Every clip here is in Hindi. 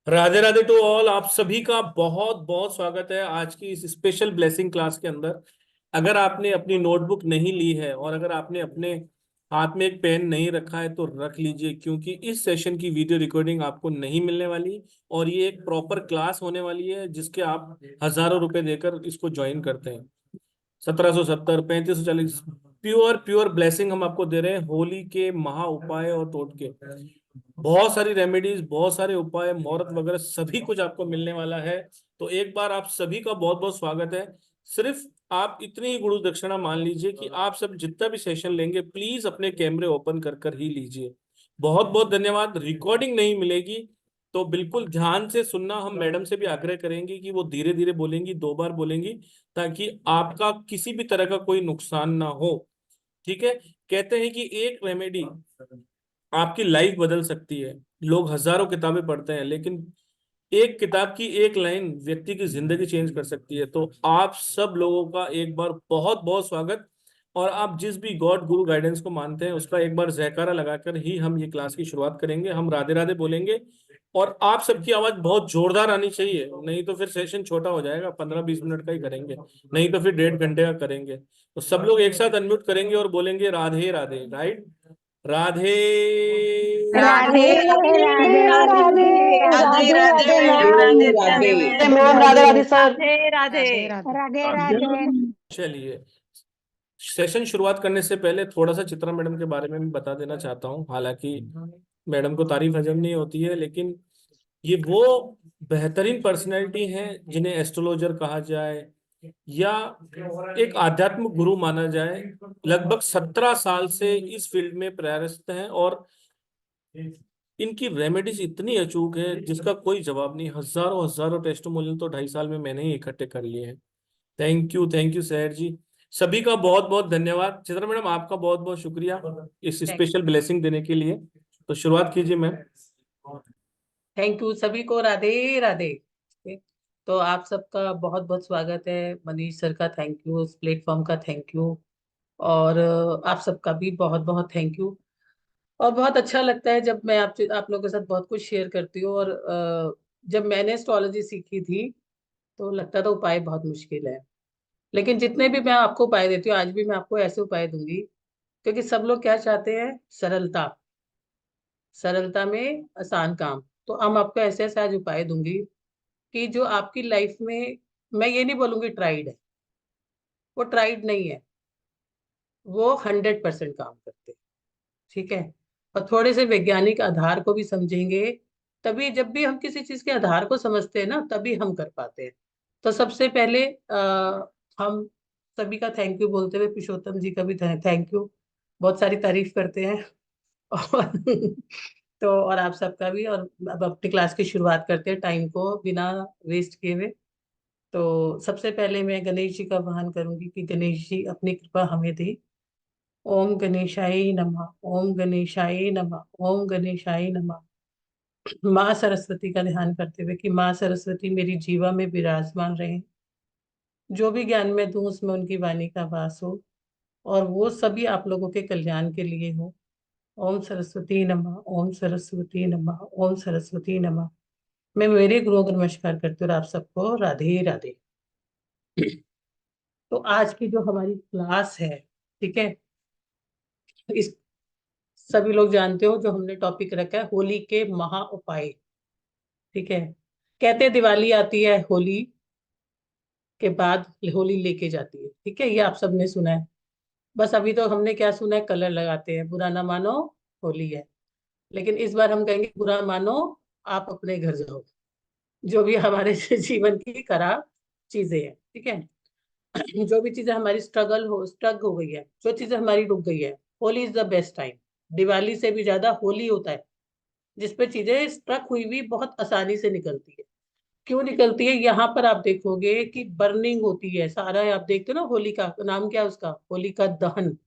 Radhe Radhe to all. आप सभी का बहुत बहुत स्वागत है आज की इस स्पेशल ब्लेसिंग क्लास के अंदर। अगर आपने अपनी नोटबुक नहीं ली है और अगर आपने अपने हाथ में एक पेन नहीं रखा है तो रख लीजिए, क्योंकि इस सेशन की वीडियो रिकॉर्डिंग आपको नहीं मिलने वाली। और ये एक प्रॉपर क्लास होने वाली है जिसके आप हजारों रुपए देकर इसको ज्वाइन करते हैं। 1770, 3540, प्योर प्योर ब्लेसिंग हम आपको दे रहे हैं होली के महा उपाय और टोटके। बहुत सारी रेमेडीज, बहुत सारे उपाय, मुहूर्त वगैरह सभी कुछ आपको मिलने वाला है। तो एक बार आप सभी का बहुत बहुत स्वागत है। सिर्फ आप इतनी ही गुरु दक्षिणा मान लीजिए कि आप सब जितना भी सेशन लेंगे प्लीज अपने कैमरे ओपन कर कर ही लीजिए। बहुत बहुत धन्यवाद। रिकॉर्डिंग नहीं मिलेगी तो बिल्कुल ध्यान से सुनना। हम मैडम से भी आग्रह करेंगे कि वो धीरे धीरे बोलेंगी, 2 बार बोलेंगी, ताकि आपका किसी भी तरह का कोई नुकसान ना हो। ठीक है। कहते हैं कि एक रेमेडी आपकी लाइफ बदल सकती है। लोग हजारों किताबें पढ़ते हैं लेकिन एक किताब की एक लाइन व्यक्ति की जिंदगी चेंज कर सकती है। तो आप सब लोगों का एक बार बहुत बहुत स्वागत। और आप जिस भी गॉड गुरु गाइडेंस को मानते हैं उसका एक बार जयकारा लगाकर ही हम ये क्लास की शुरुआत करेंगे। हम राधे राधे बोलेंगे और आप सबकी आवाज बहुत जोरदार आनी चाहिए, नहीं तो फिर सेशन छोटा हो जाएगा। 15-20 मिनट का ही करेंगे, नहीं तो फिर 1.5 घंटे का करेंगे। तो सब लोग एक साथ अनम्यूट करेंगे और बोलेंगे Radhe Radhe. Right? Radhe Radhe Radhe Radhe Radhe Radhe Radhe Radhe Radhe Radhe ma'am, ma'am, Radhe Radhe Radhe ma'am, ma'am, Radhe Radhe sir. Radhe Radhe Radhe Radhe. Radhe Radhe. चलिए, सेशन शुरुआत करने से पहले थोड़ा सा चित्रा मैडम के बारे में भी बता देना चाहता हूँ। हालांकि मैडम को तारीफ हजम नहीं होती है, लेकिन ये वो बेहतरीन पर्सनैलिटी हैं जिन्हें एस्ट्रोलॉजर कहा जाए या एक आध्यात्मिक गुरु माना जाए। लगभग 17 साल से इस फील्ड में प्रयासरत हैं और इनकी रेमेडीज इतनी अचूक है जिसका कोई जवाब नहीं। हजारों हजारों टेस्टिमोनियल तो 2.5 साल में मैंने ही इकट्ठे कर लिए हैं। थैंक यू सैर जी। सभी का बहुत बहुत धन्यवाद। चित्रा मैडम आपका बहुत बहुत शुक्रिया इस स्पेशल ब्लेसिंग देने के लिए। तो शुरुआत कीजिए मैम। थैंक यू सभी को, राधे राधे। तो आप सबका बहुत बहुत स्वागत है। मनीष सर का थैंक यू, इस प्लेटफॉर्म का थैंक यू, और आप सबका भी बहुत बहुत थैंक यू। और बहुत अच्छा लगता है जब मैं आप लोगों के साथ बहुत कुछ शेयर करती हूँ। और जब मैंने एस्ट्रोलॉजी सीखी थी तो लगता था उपाय बहुत मुश्किल है, लेकिन जितने भी मैं आपको उपाय देती हूँ आज भी मैं आपको ऐसे उपाय दूंगी, क्योंकि सब लोग क्या चाहते हैं? सरलता। सरलता में आसान काम। तो हम आपको ऐसे ऐसे आज उपाय दूंगी कि जो आपकी लाइफ में, मैं ये नहीं बोलूंगी ट्राइड है, वो ट्राइड नहीं है, वो 100% काम करते हैं। ठीक है। और थोड़े से वैज्ञानिक आधार को भी समझेंगे, तभी जब भी हम किसी चीज के आधार को समझते हैं ना तभी हम कर पाते हैं। तो सबसे पहले हम सभी का थैंक यू बोलते हुए पुरुषोत्तम जी का भी थैंक यू। बहुत सारी तारीफ करते हैं। और तो और आप सबका भी। और अब अपनी क्लास की शुरुआत करते हैं टाइम को बिना वेस्ट किए हुए। तो सबसे पहले मैं गणेश जी का आह्वान करूंगी कि गणेश जी अपनी कृपा हमें दे। ओम गणेशाय नमः, ओम गणेशाय नमः, ओम गणेशाय नमः। माँ सरस्वती का ध्यान करते हुए कि माँ सरस्वती मेरी जीवा में विराजमान रहे, जो भी ज्ञान मैं दूं उसमें उनकी वाणी का वास हो, और वो सभी आप लोगों के कल्याण के लिए हो। ओम सरस्वती नमः, ओम सरस्वती नमः, ओम सरस्वती नमः। मैं मेरे गुरु को नमस्कार करती हूँ और आप सबको राधे राधे। तो आज की जो हमारी क्लास है, ठीक है, इस सभी लोग जानते हो जो हमने टॉपिक रखा है होली के महा उपाय। ठीक है। कहते हैं दिवाली आती है, होली के बाद होली लेके जाती है। ठीक है, ये आप सबने सुना है। बस अभी तो हमने क्या सुना है? कलर लगाते हैं, बुरा ना मानो, होली है। लेकिन इस बार हम कहेंगे बुरा मानो, आप अपने घर जाओ। जो भी हमारे जीवन की खराब चीजें हैं, ठीक है, जो भी चीजें हमारी स्ट्रक हो गई है, जो चीजें हमारी रुक गई है, Holi is the best time. Diwali से भी ज्यादा होली होता है, जिसपे चीजें स्ट्रक हुई भी बहुत आसानी से निकलती है। क्यों निकलती है? यहाँ पर आप देखोगे कि बर्निंग होती है सारा। आप देखते हो ना, होली का नाम क्या है उसका? होली का दहन।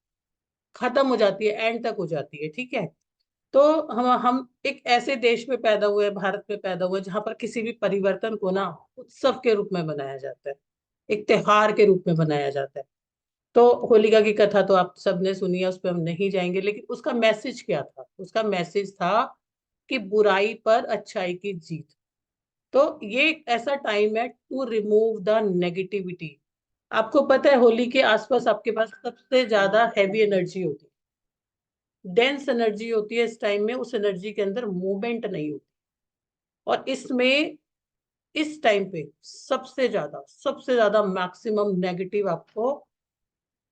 खत्म हो जाती है, एंड तक हो जाती है। ठीक है। तो हम एक ऐसे देश में पैदा हुए, भारत में पैदा हुए, जहां पर किसी भी परिवर्तन को ना उत्सव के रूप में बनाया जाता है, एक त्योहार के रूप में बनाया जाता है। तो होलिका की कथा तो आप सबने सुनी है, उस पर हम नहीं जाएंगे। लेकिन उसका मैसेज क्या था? उसका मैसेज था कि बुराई पर अच्छाई की जीत। तो ये एक ऐसा टाइम है टू रिमूव द नेगेटिविटी। आपको पता है होली के आसपास आपके पास सबसे ज्यादा हैवी एनर्जी होती है, डेंस एनर्जी होती है। इस टाइम में उस एनर्जी के अंदर मूवमेंट नहीं होती, और इसमें इस टाइम पे सबसे ज्यादा मैक्सिमम नेगेटिव आपको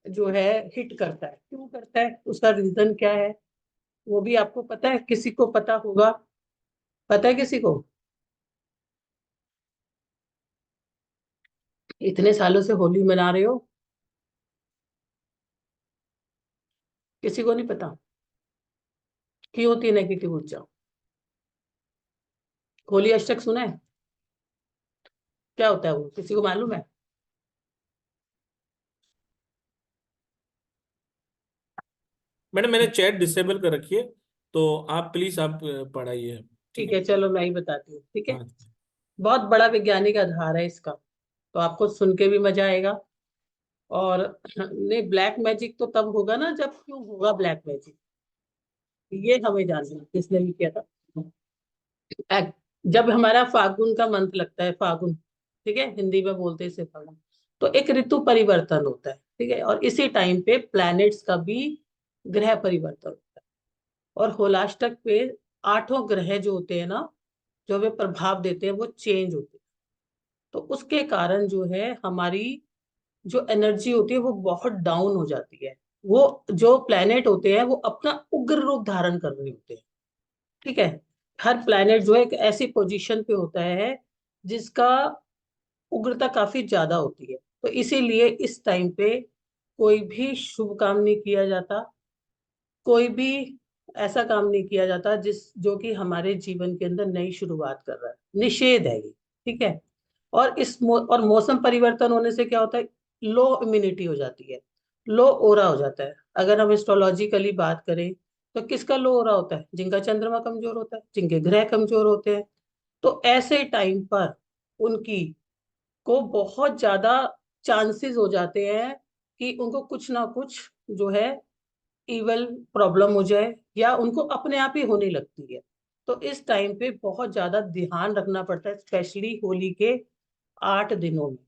जो है हिट करता है। क्यों करता है, उसका रीजन क्या है, वो भी आपको पता है? किसी को पता होगा? पता है किसी को? इतने सालों से होली मना रहे हो, किसी को नहीं पता क्यों होती है नेगेटिव ऊर्जा? होली अष्टक सुना है? क्या होता है वो, किसी को मालूम है? मैडम मैंने चैट डिसेबल कर रखी है, तो आप प्लीज आप पढ़ाइए। ठीक ठीक है। है, चलो मैं ही बताती हूँ। ठीक है, हाँ। बहुत बड़ा वैज्ञानिक आधार है इसका, तो आपको सुन के भी मजा आएगा। और नहीं, ब्लैक मैजिक तो तब होगा ना जब, क्यों होगा ब्लैक मैजिक, ये हमें जानना है, किसने भी किया था। जब हमारा फागुन का मंथ लगता है, फागुन, ठीक है, हिंदी में बोलते हैं इसे फागुन, तो एक ऋतु परिवर्तन होता है। ठीक है, और इसी टाइम पे प्लैनेट्स का भी ग्रह परिवर्तन होता है। और होलाष्टक पे आठों ग्रह जो होते हैं ना, जो वे प्रभाव देते हैं, वो चेंज होते हैं। तो उसके कारण जो है हमारी जो एनर्जी होती है वो बहुत डाउन हो जाती है। वो जो प्लैनेट होते हैं वो अपना उग्र रूप धारण कर रहे होते हैं। ठीक है, हर प्लैनेट जो है एक ऐसी पोजीशन पे होता है जिसका उग्रता काफी ज्यादा होती है। तो इसीलिए इस टाइम पे कोई भी शुभ काम नहीं किया जाता, कोई भी ऐसा काम नहीं किया जाता जिस जो कि हमारे जीवन के अंदर नई शुरुआत कर रहा है, निषेध है ये। ठीक है, और और मौसम परिवर्तन होने से क्या होता है, लो इम्यूनिटी हो जाती है, लो ओरा हो जाता है। अगर हम एस्ट्रोलॉजिकली बात करें तो किसका लो ओरा होता है? जिनका चंद्रमा कमजोर होता है, जिनके ग्रह कमजोर होते हैं। तो ऐसे टाइम पर उनकी को बहुत ज्यादा चांसेस हो जाते हैं कि उनको कुछ ना कुछ जो है इवल प्रॉब्लम हो जाए, या उनको अपने आप ही होने लगती है। तो इस टाइम पे बहुत ज्यादा ध्यान रखना पड़ता है, स्पेशली होली के 8 दिनों में।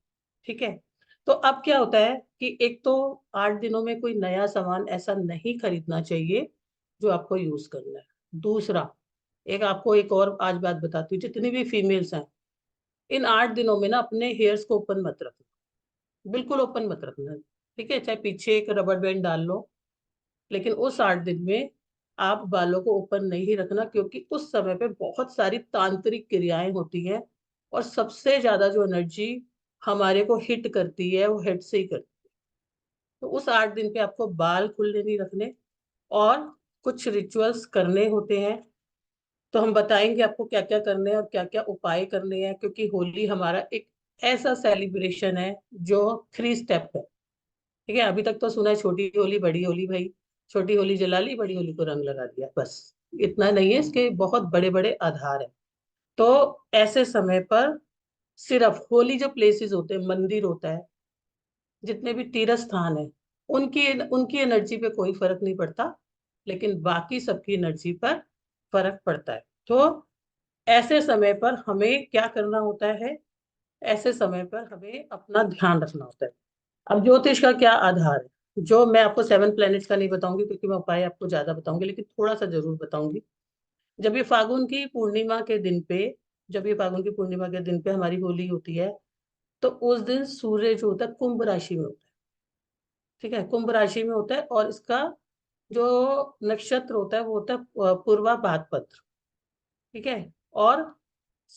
ठीक है, तो अब क्या होता है कि एक तो 8 दिनों में कोई नया सामान ऐसा नहीं खरीदना चाहिए जो आपको यूज करना है। दूसरा, एक आपको एक और आज बात बताती हूँ, जितनी भी फीमेल्स हैं, इन 8 दिनों में ना अपने हेयर्स को ओपन मत रखना, बिल्कुल ओपन मत रखना। ठीक है, चाहे पीछे एक रबर बैंड डाल लो, लेकिन उस 8 दिन में आप बालों को ओपन नहीं रखना, क्योंकि उस समय पे बहुत सारी तांत्रिक क्रियाएं होती हैं, और सबसे ज्यादा जो एनर्जी हमारे को हिट करती है वो हेड से ही करती है। तो उस 8 दिन पे आपको बाल खुले नहीं रखने, और कुछ रिचुअल्स करने होते हैं। तो हम बताएंगे आपको क्या क्या करने हैं और क्या क्या उपाय करने हैं, क्योंकि होली हमारा एक ऐसा सेलिब्रेशन है जो 3 स्टेप है। ठीक है, अभी तक तो सुना है छोटी होली बड़ी होली, भाई छोटी होली जला ली, बड़ी होली को रंग लगा दिया, बस इतना नहीं है, इसके बहुत बड़े बड़े आधार हैं। तो ऐसे समय पर सिर्फ होली जो प्लेसेस होते हैं, मंदिर होता है, जितने भी तीर्थ स्थान है, उनकी उनकी एनर्जी पे कोई फर्क नहीं पड़ता, लेकिन बाकी सबकी एनर्जी पर फर्क पड़ता है। तो ऐसे समय पर हमें क्या करना होता है, ऐसे समय पर हमें अपना ध्यान रखना होता है। अब ज्योतिष का क्या आधार है, जो मैं आपको 7 प्लैनेट्स का नहीं बताऊंगी क्योंकि मैं उपाय आपको ज्यादा बताऊंगी, लेकिन थोड़ा सा जरूर बताऊंगी। जब ये फागुन की पूर्णिमा के दिन पे जब ये फागुन की पूर्णिमा के दिन पे हमारी होली होती है, तो उस दिन सूर्य जो होता है कुंभ राशि में होता है। ठीक है, कुंभ राशि में होता है, और इसका जो नक्षत्र होता है वो होता है पूर्वा भाद्रपद। ठीक है, और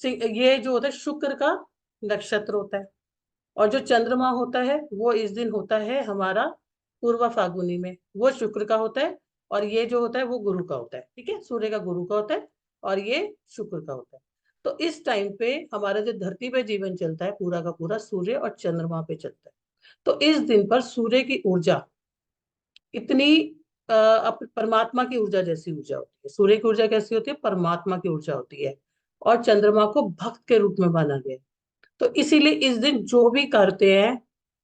ये जो होता है शुक्र का नक्षत्र होता है, और जो चंद्रमा होता है वो इस दिन होता है हमारा पूर्वा फागुनी में, वो शुक्र का होता है। और ये जो होता है वो गुरु का होता है। ठीक है, सूर्य का गुरु का होता है, और ये शुक्र का होता है। तो इस टाइम पे हमारा जो धरती पे जीवन चलता है पूरा का पूरा सूर्य और चंद्रमा पे चलता है। तो इस दिन पर सूर्य की ऊर्जा इतनी परमात्मा की ऊर्जा जैसी ऊर्जा होती है। सूर्य की ऊर्जा कैसी होती है? परमात्मा की ऊर्जा होती है, और चंद्रमा को भक्त के रूप में माना गया है। तो इसीलिए इस दिन जो भी करते हैं,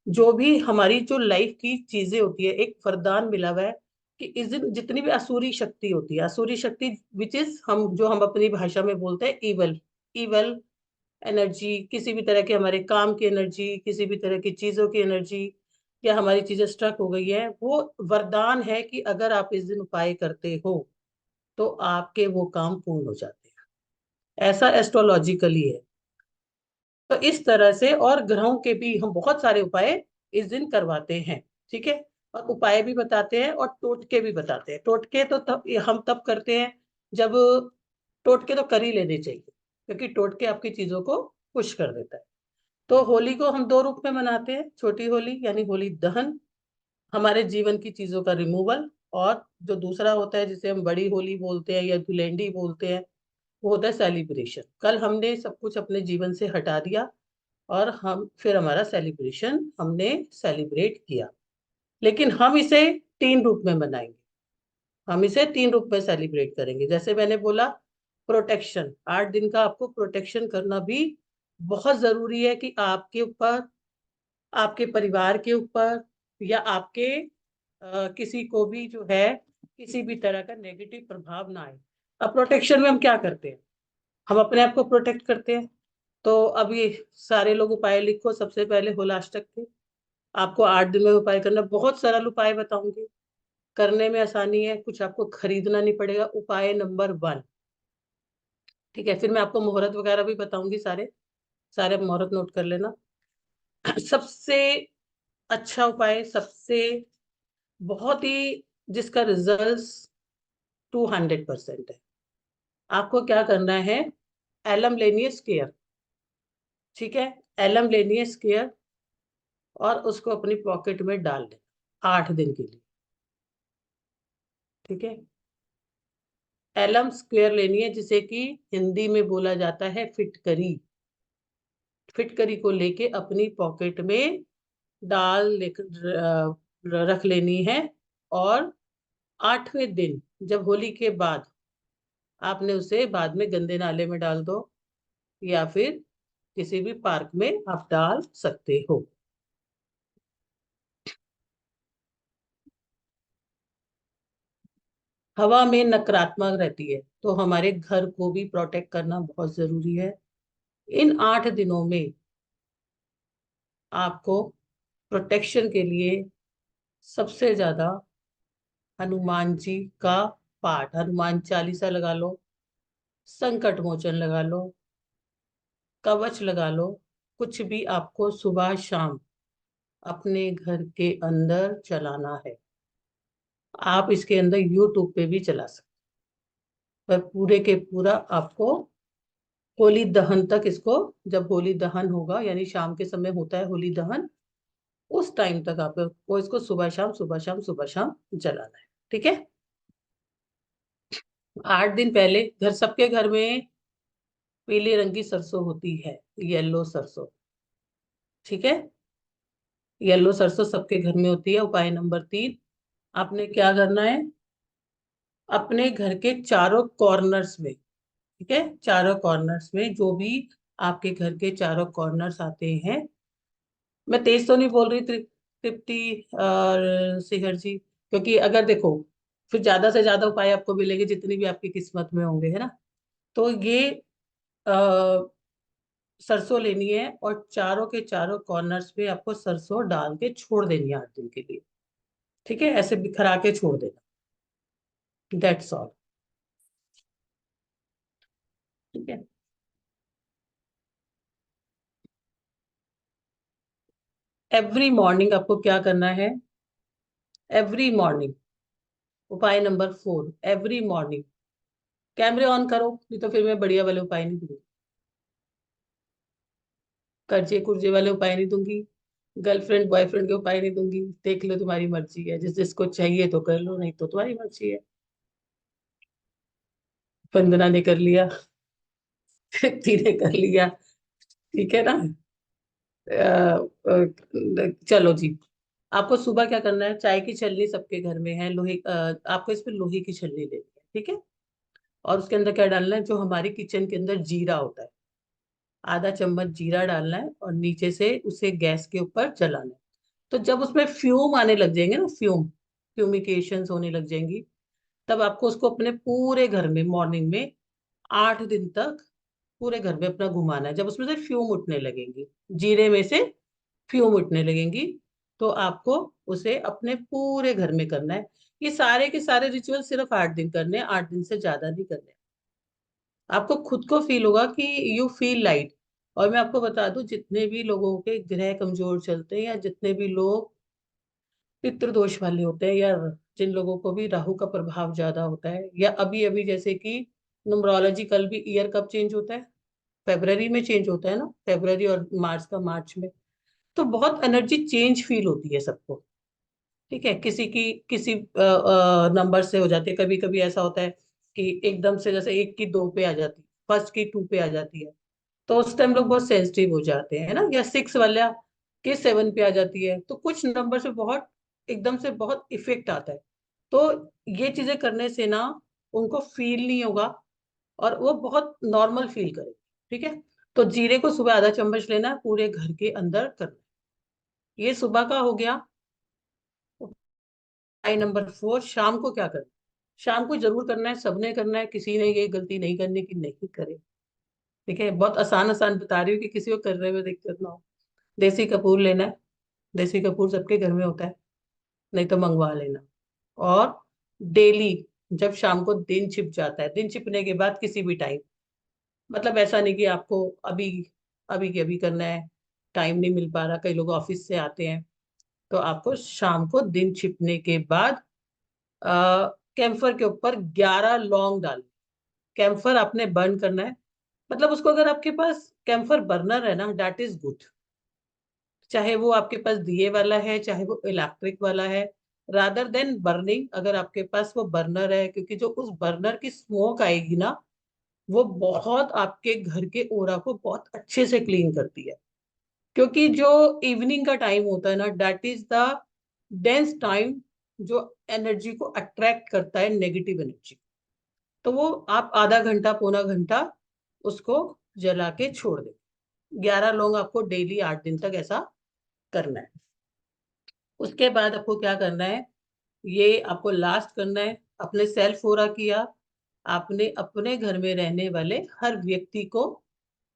जो भी हमारी जो लाइफ की चीजें होती है, एक वरदान मिला हुआ है कि इस दिन जितनी भी असुरी शक्ति होती है, असुरी शक्ति विच इज हम जो हम अपनी भाषा में बोलते हैं इवल, इवल एनर्जी, किसी भी तरह के हमारे काम की एनर्जी, किसी भी तरह की चीजों की एनर्जी, या हमारी चीजें स्ट्रक हो गई है, वो वरदान है कि अगर आप इस दिन उपाय करते हो तो आपके वो काम पूर्ण हो जाते हैं। ऐसा एस्ट्रोलॉजिकली है। तो इस तरह से, और ग्रहों के भी हम बहुत सारे उपाय इस दिन करवाते हैं। ठीक है। और उपाय भी बताते हैं और टोटके भी बताते हैं। टोटके तो हम तब करते हैं जब, टोटके तो कर ही लेने चाहिए, क्योंकि टोटके आपकी चीजों को पुश कर देता है। तो होली को हम दो रूप में मनाते हैं। छोटी होली यानी होली दहन, हमारे जीवन की चीजों का रिमूवल। और जो दूसरा होता है जिसे हम बड़ी होली बोलते हैं या धुलेंडी बोलते हैं, वो होता है सेलिब्रेशन। कल हमने सब कुछ अपने जीवन से हटा दिया और हम फिर हमारा सेलिब्रेशन हमने सेलिब्रेट किया। लेकिन हम इसे तीन रूप में मनाएंगे। हम इसे तीन रूप में सेलिब्रेट करेंगे। जैसे मैंने बोला, प्रोटेक्शन, 8 दिन का आपको प्रोटेक्शन करना भी बहुत जरूरी है कि आपके ऊपर, आपके परिवार के ऊपर, या आपके किसी को भी जो है किसी भी तरह का नेगेटिव प्रभाव ना आए। अब प्रोटेक्शन में हम क्या करते हैं? हम अपने आप को प्रोटेक्ट करते हैं। तो अब ये सारे लोग उपाय लिखो। सबसे पहले होलाष्टक के, आपको 8 दिन में उपाय करना। बहुत सरल उपाय बताऊंगी, करने में आसानी है, कुछ आपको खरीदना नहीं पड़ेगा। उपाय नंबर 1, ठीक है। फिर मैं आपको मुहूर्त वगैरह भी बताऊंगी, सारे सारे मुहूर्त नोट कर लेना। सबसे अच्छा उपाय, सबसे बहुत ही, जिसका रिजल्ट 200% है, आपको क्या करना है? एलम लेनी है स्क्वायर, ठीक है। एलम लेनी है स्क्वायर और उसको अपनी पॉकेट में डाल लेना 8 दिन के लिए, ठीक है। एलम स्क्वायर लेनी है, जिसे कि हिंदी में बोला जाता है फिटकरी। फिटकरी को लेके अपनी पॉकेट में रख लेनी है। और 8वें दिन, जब होली के बाद, आपने उसे बाद में गंदे नाले में डाल दो, या फिर किसी भी पार्क में आप डाल सकते हो। हवा में नकारात्मक रहती है, तो हमारे घर को भी प्रोटेक्ट करना बहुत जरूरी है। इन 8 दिनों में आपको प्रोटेक्शन के लिए सबसे ज्यादा हनुमान जी का पाठ, हनुमान चालीसा लगा लो, संकट मोचन लगा लो, कवच लगा लो। कुछ भी आपको सुबह शाम अपने घर के अंदर चलाना है। आप इसके अंदर यूट्यूब पे भी चला सकते, पर पूरे के पूरा आपको होली दहन तक इसको, जब होली दहन होगा यानी शाम के समय होता है होली दहन, उस टाइम तक आपको इसको सुबह शाम सुबह शाम सुबह शाम जलाना है, ठीक है। 8 दिन पहले घर, सबके घर में पीले रंग की सरसों होती है, येलो सरसों, ठीक है। येलो सरसों सबके घर में होती है। उपाय नंबर 3, आपने क्या करना है? अपने घर के चारों कॉर्नर्स में, ठीक है, चारों कॉर्नर्स में, जो भी आपके घर के चारों कॉर्नर्स आते हैं, मैं तेज तो नहीं बोल रही, तृप्ति और शिखर जी, क्योंकि अगर देखो, फिर ज्यादा से ज्यादा उपाय आपको मिलेंगे जितनी भी आपकी किस्मत में होंगे, है ना। तो ये आ, सरसों लेनी है और चारों के चारों कॉर्नर्स पे आपको सरसों डाल के छोड़ देनी है 8 दिन के लिए, ठीक है। ऐसे बिखरा के छोड़ देना, दैट्स ऑल, ठीक है। एवरी मॉर्निंग आपको क्या करना है? एवरी मॉर्निंग, उपाय नंबर 4, एवरी मॉर्निंग, कैमरे ऑन करो, नहीं तो फिर मैं बढ़िया वाले उपाय नहीं दूंगी, कर्जे कुर्जे वाले उपाय नहीं दूंगी, गर्लफ्रेंड बॉयफ्रेंड के उपाय नहीं दूंगी। देख लो, तुम्हारी मर्जी है, जिस जिसको चाहिए तो कर लो, नहीं तो तुम्हारी मर्जी है। वंदना ने कर लिया, तृप्ति ने कर लिया, ठीक है ना। चलो जी, आपको सुबह क्या करना है? चाय की छलनी सबके घर में है, लोहे, आपको इस पे लोहे की छलनी लेनी है, ठीक है। और उसके अंदर क्या डालना है? जो हमारी किचन के अंदर जीरा होता है, आधा चम्मच जीरा डालना है और नीचे से उसे गैस के ऊपर जलाना है। तो जब उसमें फ्यूम आने लग जाएंगे ना, फ्यूमिकेशंस होने लग जाएंगी, तब आपको उसको अपने पूरे घर में मॉर्निंग में 8 दिन तक पूरे घर में अपना घुमाना है। जब उसमें से फ्यूम उठने लगेंगी, जीरे में से फ्यूम उठने लगेंगी, तो आपको उसे अपने पूरे घर में करना है। ये सारे के सारे रिचुअल सिर्फ 8 दिन करने हैं, 8 दिन से ज्यादा नहीं करने। आपको खुद को फील होगा कि यू फील लाइट। और मैं आपको बता दूं, जितने भी लोगों के ग्रह कमजोर चलते हैं, या जितने भी लोग पितृदोष वाले होते हैं, या जिन लोगों को भी राहु का प्रभाव ज्यादा होता है, या अभी अभी जैसे कि न्यूमरोलॉजिकल भी ईयर कब चेंज होता है, फेब्रवरी में चेंज होता है ना, फेब्रवरी और मार्च का मार्च में। तो बहुत एनर्जी चेंज फील होती है सबको। ठीक है, किसी की किसी नंबर से हो जाती है, कभी कभी ऐसा होता है कि एकदम से जैसे 1 की 2 पे आ जाती है, फर्स्ट की 2 पे आ जाती है, तो उस टाइम लोग बहुत सेंसिटिव हो जाते हैं, है ना। या 6 वाला के 7 पे आ जाती है, तो कुछ नंबर से बहुत एकदम से बहुत इफेक्ट आता है। तो ये चीजें करने से ना उनको फील नहीं होगा, और वो बहुत नॉर्मल फील करें। ठीक है, तो जीरे को सुबह आधा चम्मच लेना है, पूरे घर के अंदर करना है। ये सुबह का हो गया। आई नंबर 4, शाम को क्या करना है? शाम को जरूर करना है, सबने करना है, किसी ने ये गलती नहीं करनी कि नहीं करे। ठीक है, बहुत आसान आसान बता रही हूँ कि किसी को करने में दिक्कत ना हो। देसी कपूर लेना है, देसी कपूर सबके घर में होता है, नहीं तो मंगवा लेना। और डेली जब शाम को दिन छिप जाता है, दिन छिपने के बाद किसी भी टाइम, मतलब ऐसा नहीं कि आपको अभी अभी के अभी करना है, टाइम नहीं मिल पा रहा, कई लोग ऑफिस से आते हैं, तो आपको शाम को दिन छिपने के बाद कैम्फर के ऊपर 11 लौंग डाल, कैम्फर आपने बर्न करना है। मतलब उसको, अगर आपके पास कैम्फर बर्नर है ना, दैट इज गुड। चाहे वो आपके पास दिए वाला है, चाहे वो इलेक्ट्रिक वाला है, रादर देन बर्निंग, अगर आपके पास वो बर्नर है, क्योंकि जो उस बर्नर की स्मोक आएगी ना, वो बहुत आपके घर के ओरा को बहुत अच्छे से क्लीन करती है। क्योंकि जो इवनिंग का टाइम होता है ना, that is the dense time, जो एनर्जी को अट्रैक्ट करता है, नेगेटिव एनर्जी। तो वो आप आधा घंटा पौना घंटा उसको जला के छोड़ दें। 11 लौंग आपको डेली 8 दिन तक ऐसा करना है। उसके बाद आपको क्या करना है, ये आपको लास्ट करना है। अपने सेल्फ पूरा किया, आपने अपने घर में रहने वाले हर व्यक्ति को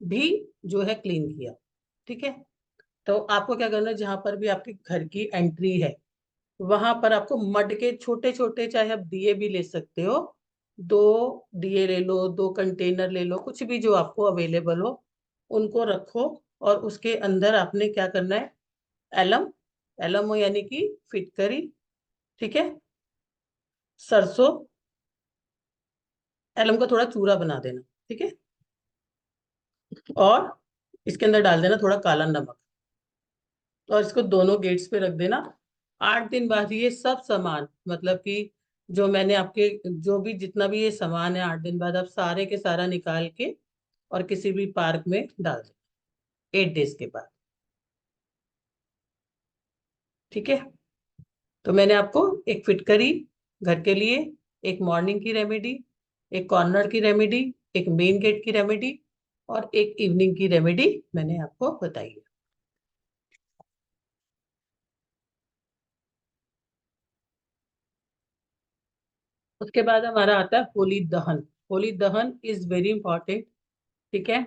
भी जो है क्लीन किया। ठीक है, तो आपको क्या करना है, जहां पर भी आपके घर की एंट्री है, वहां पर आपको मड के छोटे छोटे, चाहे आप दिए भी ले सकते हो, 2 दिए ले लो, 2 कंटेनर ले लो, कुछ भी जो आपको अवेलेबल हो, उनको रखो। और उसके अंदर आपने क्या करना है, एलम, एलम यानी कि फिटकरी, ठीक है, सरसों, एलम का थोड़ा चूरा बना देना, ठीक है, और इसके अंदर डाल देना थोड़ा काला नमक, और इसको दोनों गेट्स पे रख देना। 8 दिन बाद ये सब सामान, मतलब कि जो मैंने आपके, जो भी जितना भी ये सामान है, 8 दिन बाद आप सारे के सारा निकाल के और किसी भी पार्क में डाल देना, 8 डेज के बाद। ठीक है, तो मैंने आपको एक फिटकरी घर के लिए, एक मॉर्निंग की रेमेडी, एक कॉर्नर की रेमेडी, एक मेन गेट की रेमेडी, और एक इवनिंग की रेमेडी मैंने आपको बताई है। उसके बाद हमारा आता है होली दहन। होली दहन इज वेरी इंपॉर्टेंट। ठीक है,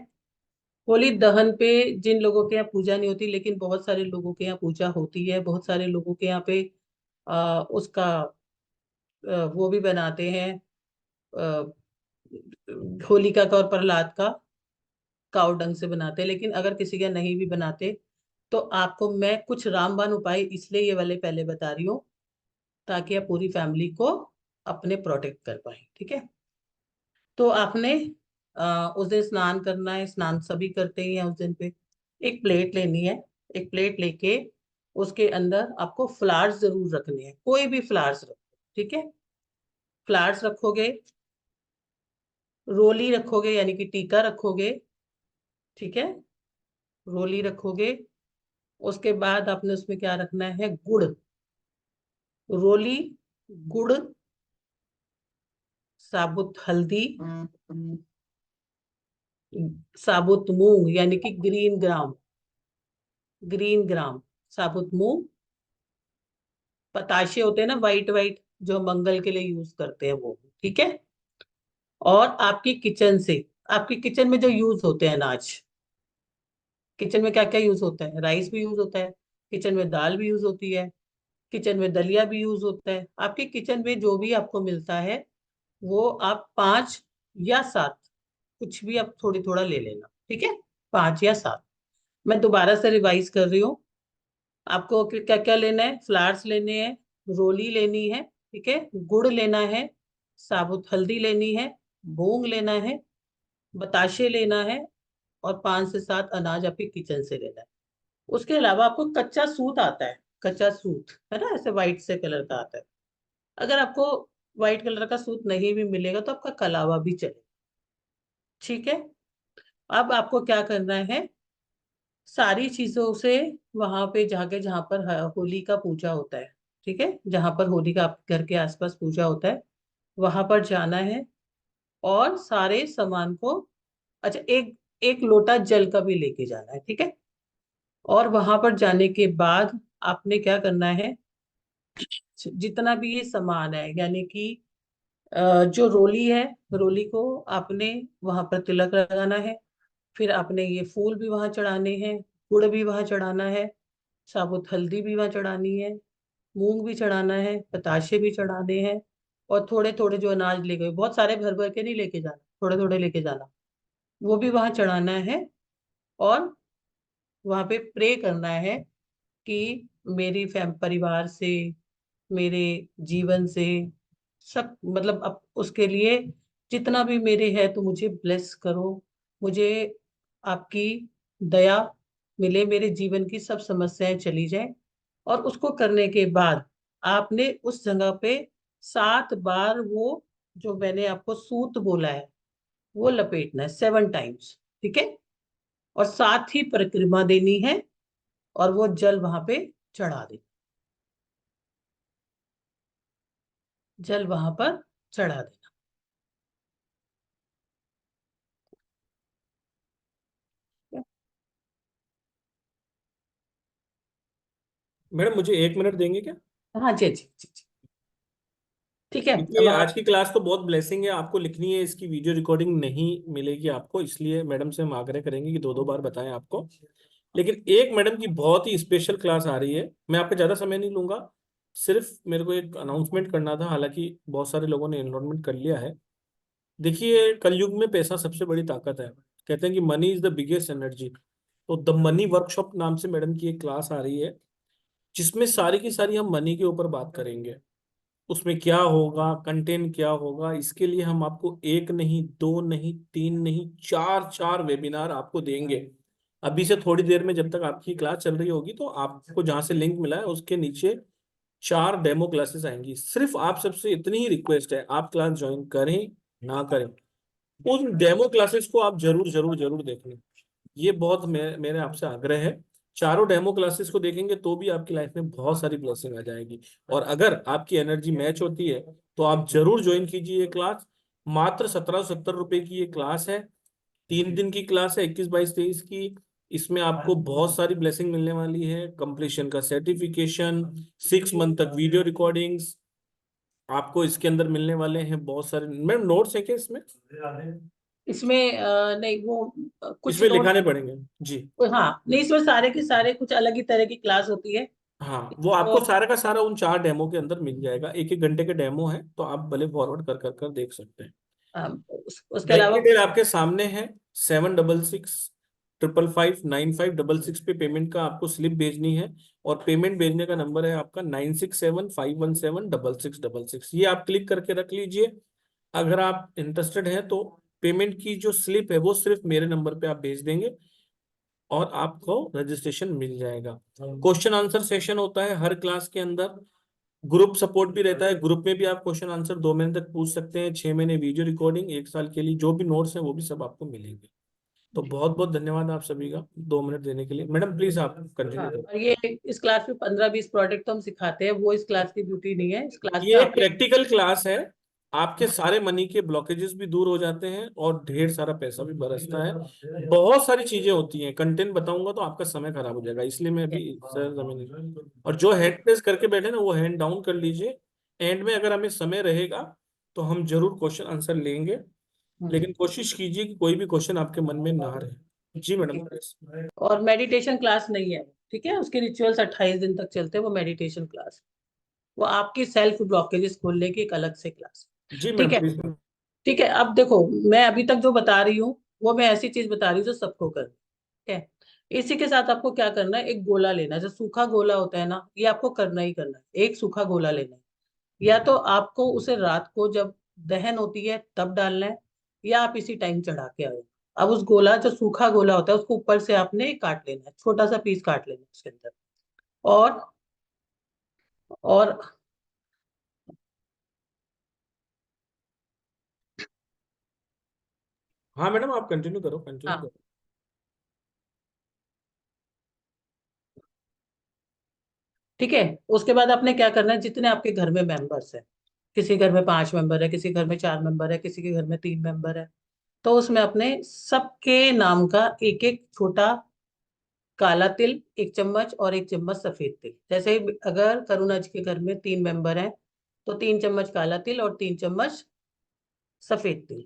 होली दहन पे जिन लोगों के यहाँ पूजा नहीं होती, लेकिन बहुत सारे लोगों के यहाँ पूजा होती है, बहुत सारे लोगों के यहाँ पे उसका वो भी बनाते हैं, अ, होलिका का और प्रहलाद का काव डंग से बनाते हैं। लेकिन अगर किसी का नहीं भी बनाते, तो आपको मैं कुछ रामबाण उपाय इसलिए ये वाले पहले बता रही हूँ, ताकि आप पूरी फैमिली को अपने प्रोटेक्ट कर पाए। ठीक है, तो आपने उस दिन स्नान करना है, स्नान सभी करते ही हैं उस दिन पे। एक प्लेट लेनी है, एक प्लेट लेके उसके अंदर आपको फ्लावर्स जरूर रखने हैं, कोई भी फ्लावर्स रखो। ठीक है, फ्लावर्स रखोगे, रोली रखोगे यानी कि टीका रखोगे, ठीक है, रोली रखोगे। उसके बाद आपने उसमें क्या रखना है, गुड़, रोली, गुड़, साबुत हल्दी, साबुत मूंग यानी कि ग्रीन ग्राम, ग्रीन ग्राम, साबुत मूंग, पताशे होते हैं ना वाइट वाइट, जो मंगल के लिए यूज करते हैं वो। ठीक है, और आपकी किचन से आपकी किचन में जो यूज होते हैं अनाज, किचन में क्या क्या यूज होता है? राइस भी यूज होता है, किचन में दाल भी यूज होती है, किचन में दलिया भी यूज होता है। आपके किचन में जो भी आपको मिलता है वो आप 5 या 7, कुछ भी आप थोड़ी थोड़ा ले लेना, ठीक है? 5 या 7। मैं दोबारा से रिवाइज कर रही हूँ। आपको क्या क्या लेना है? फ्लावर्स लेने हैं, रोली लेनी है, ठीक है, गुड़ लेना है, साबुत हल्दी लेनी है, मूंग लेना है, बताशे लेना है, और 5 से 7 अनाज आपके किचन से लेना है। उसके अलावा आपको कच्चा सूत आता है, कच्चा सूत है ना, ऐसे व्हाइट से कलर का आता है। अगर आपको व्हाइट कलर का सूत नहीं भी मिलेगा तो आपका कलावा भी चलेगा, ठीक है? अब आपको क्या करना है, सारी चीजों से वहां पे जाके जहां पर होली का पूजा होता है, ठीक है, जहां पर होली का आपके घर के आसपास पूजा होता है, वहां पर जाना है। और सारे सामान को, अच्छा, एक एक लोटा जल का भी लेके जाना है, ठीक है? और वहां पर जाने के बाद आपने क्या करना है, जितना भी ये सामान है, यानी कि जो रोली है, रोली को आपने वहां पर तिलक लगाना है। फिर आपने ये फूल भी वहां चढ़ाने हैं, गुड़ भी वहां चढ़ाना है, साबुत हल्दी भी वहां चढ़ानी है, मूंग भी चढ़ाना है, बताशे भी चढ़ाने हैं। और थोड़े थोड़े जो अनाज ले गए, बहुत सारे भर भर के नहीं लेके जाना, थोड़े थोड़े लेके जाना, वो भी वहां चढ़ाना है। और वहां पे प्रे करना है कि मेरी फैम परिवार से, मेरे जीवन से, सब मतलब अब उसके लिए जितना भी मेरे है तो मुझे ब्लेस करो, मुझे आपकी दया मिले, मेरे जीवन की सब समस्याएं चली जाए। और उसको करने के बाद आपने उस जगह पे 7 बार वो जो मैंने आपको सूत बोला है वो लपेटना है, 7 टाइम्स, ठीक है? और साथ ही परिक्रमा देनी है, और वो जल वहां पे चढ़ा दे, जल वहां पर चढ़ा देना। मैडम मुझे 1 मिनट देंगे क्या? हाँ जी जी जी जी। ठीक है, क्योंकि अब आज आप। की क्लास तो बहुत ब्लेसिंग है, आपको लिखनी है, इसकी वीडियो रिकॉर्डिंग नहीं मिलेगी आपको, इसलिए मैडम से हम आग्रह करेंगे कि दो दो बार बताएं आपको। लेकिन एक मैडम की बहुत ही स्पेशल क्लास आ रही है, मैं आपका ज़्यादा समय नहीं लूंगा। सिर्फ मेरे को एक अनाउंसमेंट करना था, हालांकि बहुत सारे लोगों ने एनरोलमेंट कर लिया है। देखिए, कलयुग में पैसा सबसे बड़ी ताकत है। कहते हैं कि money is the biggest energy. तो द मनी वर्कशॉप नाम से मैडम की एक क्लास आ रही है, जिसमें सारी की सारी हम मनी के ऊपर बात करेंगे। उसमें क्या होगा, कंटेंट क्या होगा, इसके लिए हम आपको एक नहीं, दो नहीं, तीन नहीं, चार चार वेबिनार आपको देंगे। अभी से थोड़ी देर में, जब तक आपकी क्लास चल रही होगी, तो आपको जहां से लिंक मिला है उसके नीचे 4 डेमो क्लासेस आएंगी। सिर्फ आप सबसे इतनी ही रिक्वेस्ट है, आप क्लास ज्वाइन करें ना करें, उन डेमो क्लासेस को आप जरूर जरूर जरूर देख लें। ये बहुत मेरे आपसे आग्रह है। चारों डेमो क्लासेस को देखेंगे तो भी आपकी लाइफ में बहुत सारी ब्लेसिंग आ जाएगी। और अगर आपकी एनर्जी मैच होती है तो आप जरूर ज्वाइन कीजिए ये क्लास। मात्र 1770 रुपए की ये क्लास है। 3 दिन की क्लास है, 21, 22, 23 की। इसमें आपको बहुत सारी ब्लेसिंग मिलने वाली है, कंप्लीशन का सर्टिफिकेशन, 6 मंथ तक वीडियो रिकॉर्डिंग्स आपको इसके अंदर मिलने वाले हैं। बहुत सारे मैम नोट्स है क्या इसमें? इसमें नहीं, वो कुछ इसमें नोट। लिखाने पड़ेंगे जी। हाँ नहीं, इसमें सारे के सारे कुछ अलग ही तरह की क्लास होती है। हाँ, वो तो आपको सारा का सारा उन 4 डेमो के अंदर मिल जाएगा। 1 1 घंटे के डेमो है, तो आप भले फॉरवर्ड कर कर कर देख सकते हैं। उसके बैंक अलावा डिटेल आपके सामने है। 7665559566 पे पेमेंट का आपको स्लिप भेजनी है। और पेमेंट भेजने का नंबर है आपका 9675176666। ये आप क्लिक करके रख लीजिए। अगर आप इंटरेस्टेड हैं तो पेमेंट की जो स्लिप है वो सिर्फ मेरे नंबर पे आप भेज देंगे, और आपको रजिस्ट्रेशन मिल जाएगा। क्वेश्चन आंसर सेशन होता है हर क्लास के अंदर। ग्रुप सपोर्ट भी रहता है, ग्रुप में भी आप क्वेश्चन आंसर 2 महीने तक पूछ सकते हैं। 6 महीने वीडियो रिकॉर्डिंग, 1 साल के लिए जो भी नोट्स हैं वो भी सब आपको मिलेंगे। तो बहुत बहुत धन्यवाद आप सभी का 2 मिनट देने के लिए। मैडम प्लीज आप कंटिन्यू हाँ, करें। और ये इस क्लास में 15-20 प्रोडक्ट तो हम सिखाते हैं, वो इस क्लास की ब्यूटी नहीं है। इस क्लास में ये एक आपके। प्रैक्टिकल क्लास है। आपके सारे मनी के ब्लॉकेजेस भी दूर हो जाते हैं और ढेर सारा पैसा भी बरसता है। बहुत सारी चीजें होती हैं, कंटेंट बताऊंगा तो आपका समय खराब हो जाएगा, इसलिए मैं अभी सर जमीन। और जो हैंड प्रेस करके बैठे ना, वो हैंड डाउन कर लीजिए। एंड में अगर हमें समय रहेगा तो हम जरूर क्वेश्चन आंसर लेंगे। लेकिन कोशिश कीजिए कि कोई भी क्वेश्चन आपके मन में ना रहे। जी मैडम। और मेडिटेशन क्लास नहीं है, ठीक है, उसके रिचुअल्स 28 दिन तक चलते हैं, वो मेडिटेशन क्लास, वो आपकी सेल्फ ब्लॉकेजेस खोलने की एक अलग से क्लास। जी ठीक मैडम है। प्लीज। ठीक है, अब देखो, मैं अभी तक जो बता रही हूँ वो मैं ऐसी चीज बता रही हूँ जो सबको करनी है। ठीक है। इसी के साथ आपको क्या करना है, एक गोला लेना है, जो सूखा गोला होता है ना, ये आपको करना ही करना है, एक सूखा गोला लेना है। या तो आपको उसे रात को जब दहन होती है तब डालना है, या आप इसी टाइम चढ़ा के आओ। अब उस गोला, जो सूखा गोला होता है, उसको ऊपर से आपने काट लेना है, छोटा सा पीस काट लेना है उसके अंदर। और और हाँ मैडम, आप कंटिन्यू करो, कंटिन्यू हाँ, करो। ठीक है। उसके बाद आपने क्या करना है, जितने आपके घर में मेंबर्स है, किसी घर में 5 मेंबर है, किसी घर में 4 मेंबर है, किसी के घर में 3 मेंबर है, तो उसमें अपने सबके नाम का एक एक छोटा काला तिल 1 चम्मच और 1 चम्मच सफेद तिल, जैसे ही अगर करुणा जी के घर में 3 मेंबर हैं तो 3 चम्मच काला तिल और 3 चम्मच सफेद तिल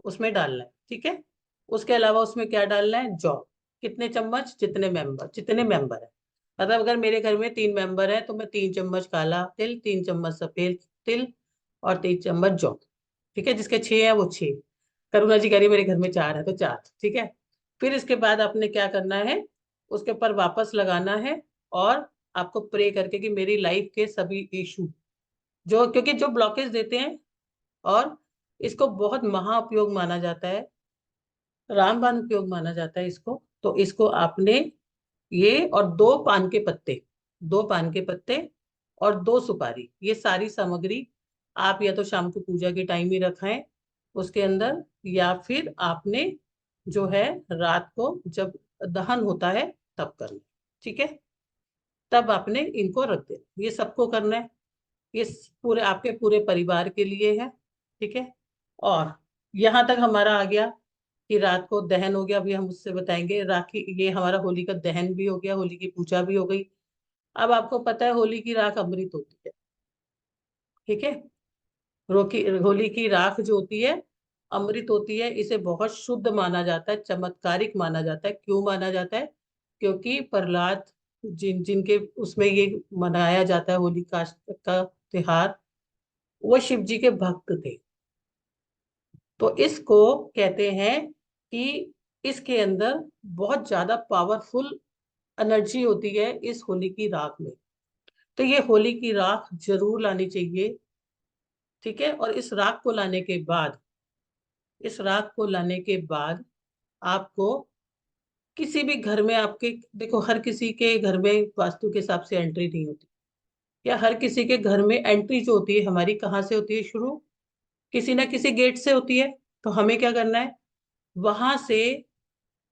उसमें डालना है। ठीक है। उसके अलावा उसमें क्या डालना है, जौ, कितने चम्मच, जितने मेंबर है। मतलब अगर मेरे घर में 3 मेंबर है तो मैं 3 चम्मच काला तिल, 3 चम्मच सफेद तिल और 3 चम्मच जौ। ठीक है, जिसके 6 है वो 6। करुणा जी कह रही है मेरे घर में 4 है तो 4। ठीक है। फिर इसके बाद आपने क्या करना है, उसके ऊपर वापस लगाना है, और आपको प्रे करके कि मेरी लाइफ के सभी इशू, जो, क्योंकि जो ब्लॉकेज देते हैं, और इसको बहुत महाउपयोग माना जाता है, रामबाण उपयोग माना जाता है इसको, तो इसको आपने, ये और 2 पान के पत्ते, 2 पान के पत्ते और 2 सुपारी, ये सारी सामग्री आप या तो शाम को पूजा के टाइम ही रखाएं उसके अंदर, या फिर आपने जो है रात को जब दहन होता है तब करना। ठीक है। तब आपने इनको रख देना, ये सबको करना है, ये पूरे आपके पूरे परिवार के लिए है। ठीक है। और यहाँ तक हमारा आ गया कि रात को दहन हो गया, अभी हम उससे बताएंगे राखी, ये हमारा होली का दहन भी हो गया, होली की पूजा भी हो गई। अब आपको पता है होली की राख अमृत होती है। ठीक है। होली की राख जो होती है अमृत होती है, इसे बहुत शुद्ध माना जाता है, चमत्कारिक माना जाता है। क्यों माना जाता है, क्योंकि प्रहलाद, जिनके उसमें ये मनाया जाता है होली का त्योहार, वो शिव जी के भक्त थे। तो इसको कहते हैं कि इसके अंदर बहुत ज्यादा पावरफुल एनर्जी होती है इस होली की राख में। तो ये होली की राख जरूर लानी चाहिए। ठीक है। और इस राख को लाने के बाद आपको किसी भी घर में आपके, देखो हर किसी के घर में वास्तु के हिसाब से एंट्री नहीं होती, या हर किसी के घर में एंट्री जो होती है हमारी कहाँ से होती है, शुरू किसी ना किसी गेट से होती है। तो हमें क्या करना है, वहां से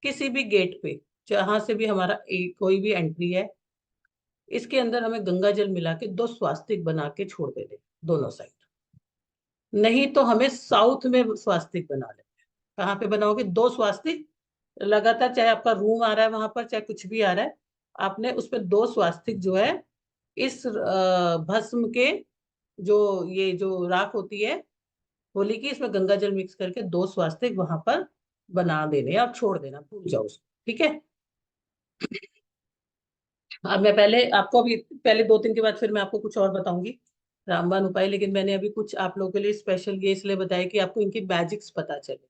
किसी भी गेट पे, जहां से भी हमारा कोई भी एंट्री है, इसके अंदर हमें गंगा जल मिला के 2 स्वास्तिक बना के छोड़ देते, दोनों साइड। नहीं तो हमें साउथ में स्वास्तिक बना लेते हैं। कहाँ पे बनाओगे, 2 स्वास्तिक लगातार, चाहे आपका रूम आ रहा है वहां पर, चाहे कुछ भी आ रहा है, आपने उस पर 2 स्वास्तिक जो है, इस भस्म के, जो ये जो राख होती है होली की, इसमें गंगा जल मिक्स करके 2 स्वास्तिक वहां पर बना देने और छोड़ देना, भूल जाओ उसको। ठीक है। अब मैं पहले आपको, अभी पहले 2 दिन के बाद फिर मैं आपको कुछ और बताऊंगी रामबाण उपाय, लेकिन मैंने अभी कुछ आप लोगों के लिए स्पेशल ये इसलिए बताया कि आपको इनकी मैजिक्स पता चले।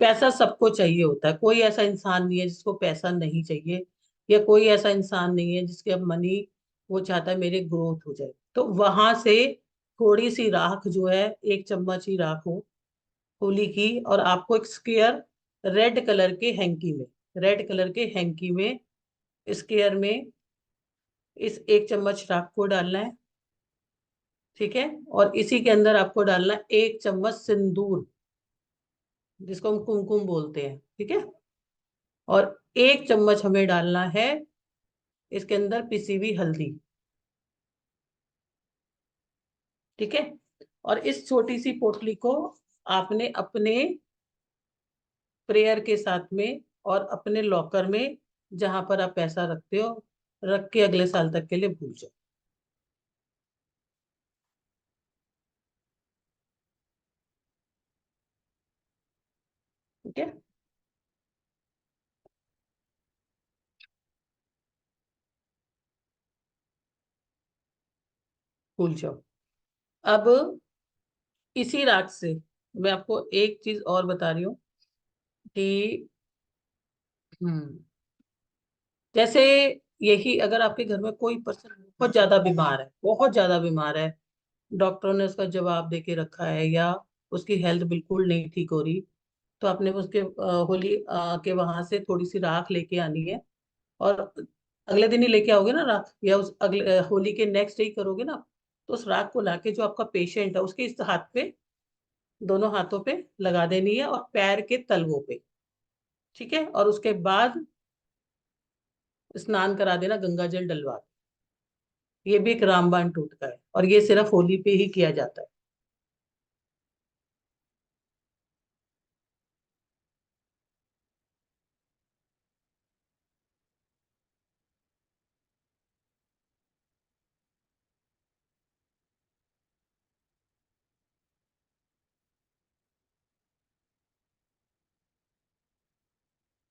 पैसा सबको चाहिए होता है, कोई ऐसा इंसान नहीं है जिसको पैसा नहीं चाहिए, या कोई ऐसा इंसान नहीं है जिसके अब मनी, वो चाहता है मेरे ग्रोथ हो जाए। तो वहां से थोड़ी सी राख जो है, 1 चम्मच ही राख हो होली की, और आपको एक स्क्वायर रेड कलर के हैंकी में, रेड कलर के हैंकी में, स्क्वायर में इस 1 चम्मच राख को डालना है। ठीक है। और इसी के अंदर आपको डालना है 1 चम्मच सिंदूर, जिसको हम कुमकुम बोलते हैं। ठीक है। और 1 चम्मच हमें डालना है इसके अंदर पिसी हुई हल्दी। ठीक है। और इस छोटी सी पोटली को आपने अपने प्रेयर के साथ में और अपने लॉकर में, जहां पर आप पैसा रखते हो, रख के अगले साल तक के लिए भूल जाओ। ठीक है। भूल जाओ। अब इसी रात से मैं आपको एक चीज और बता रही हूँ कि हम्म जैसे यही अगर आपके घर में कोई पर्सन बहुत ज्यादा बीमार है, बहुत ज्यादा बीमार है, डॉक्टरों ने उसका जवाब दे के रखा है, या उसकी हेल्थ बिल्कुल नहीं ठीक हो रही, तो आपने उसके होली के वहां से थोड़ी सी राख लेके आनी है। और अगले दिन ही लेके आओगे ना राख, या उस अगले होली के नेक्स्ट डे ही करोगे ना, तो उस राख को लाके जो आपका पेशेंट है उसके इस हाथ पे, दोनों हाथों पे लगा देनी है, और पैर के तलवों पे। ठीक है। और उसके बाद स्नान करा देना, गंगा जल डलवा के। ये भी एक रामबाण टोटका है, और ये सिर्फ होली पे ही किया जाता है।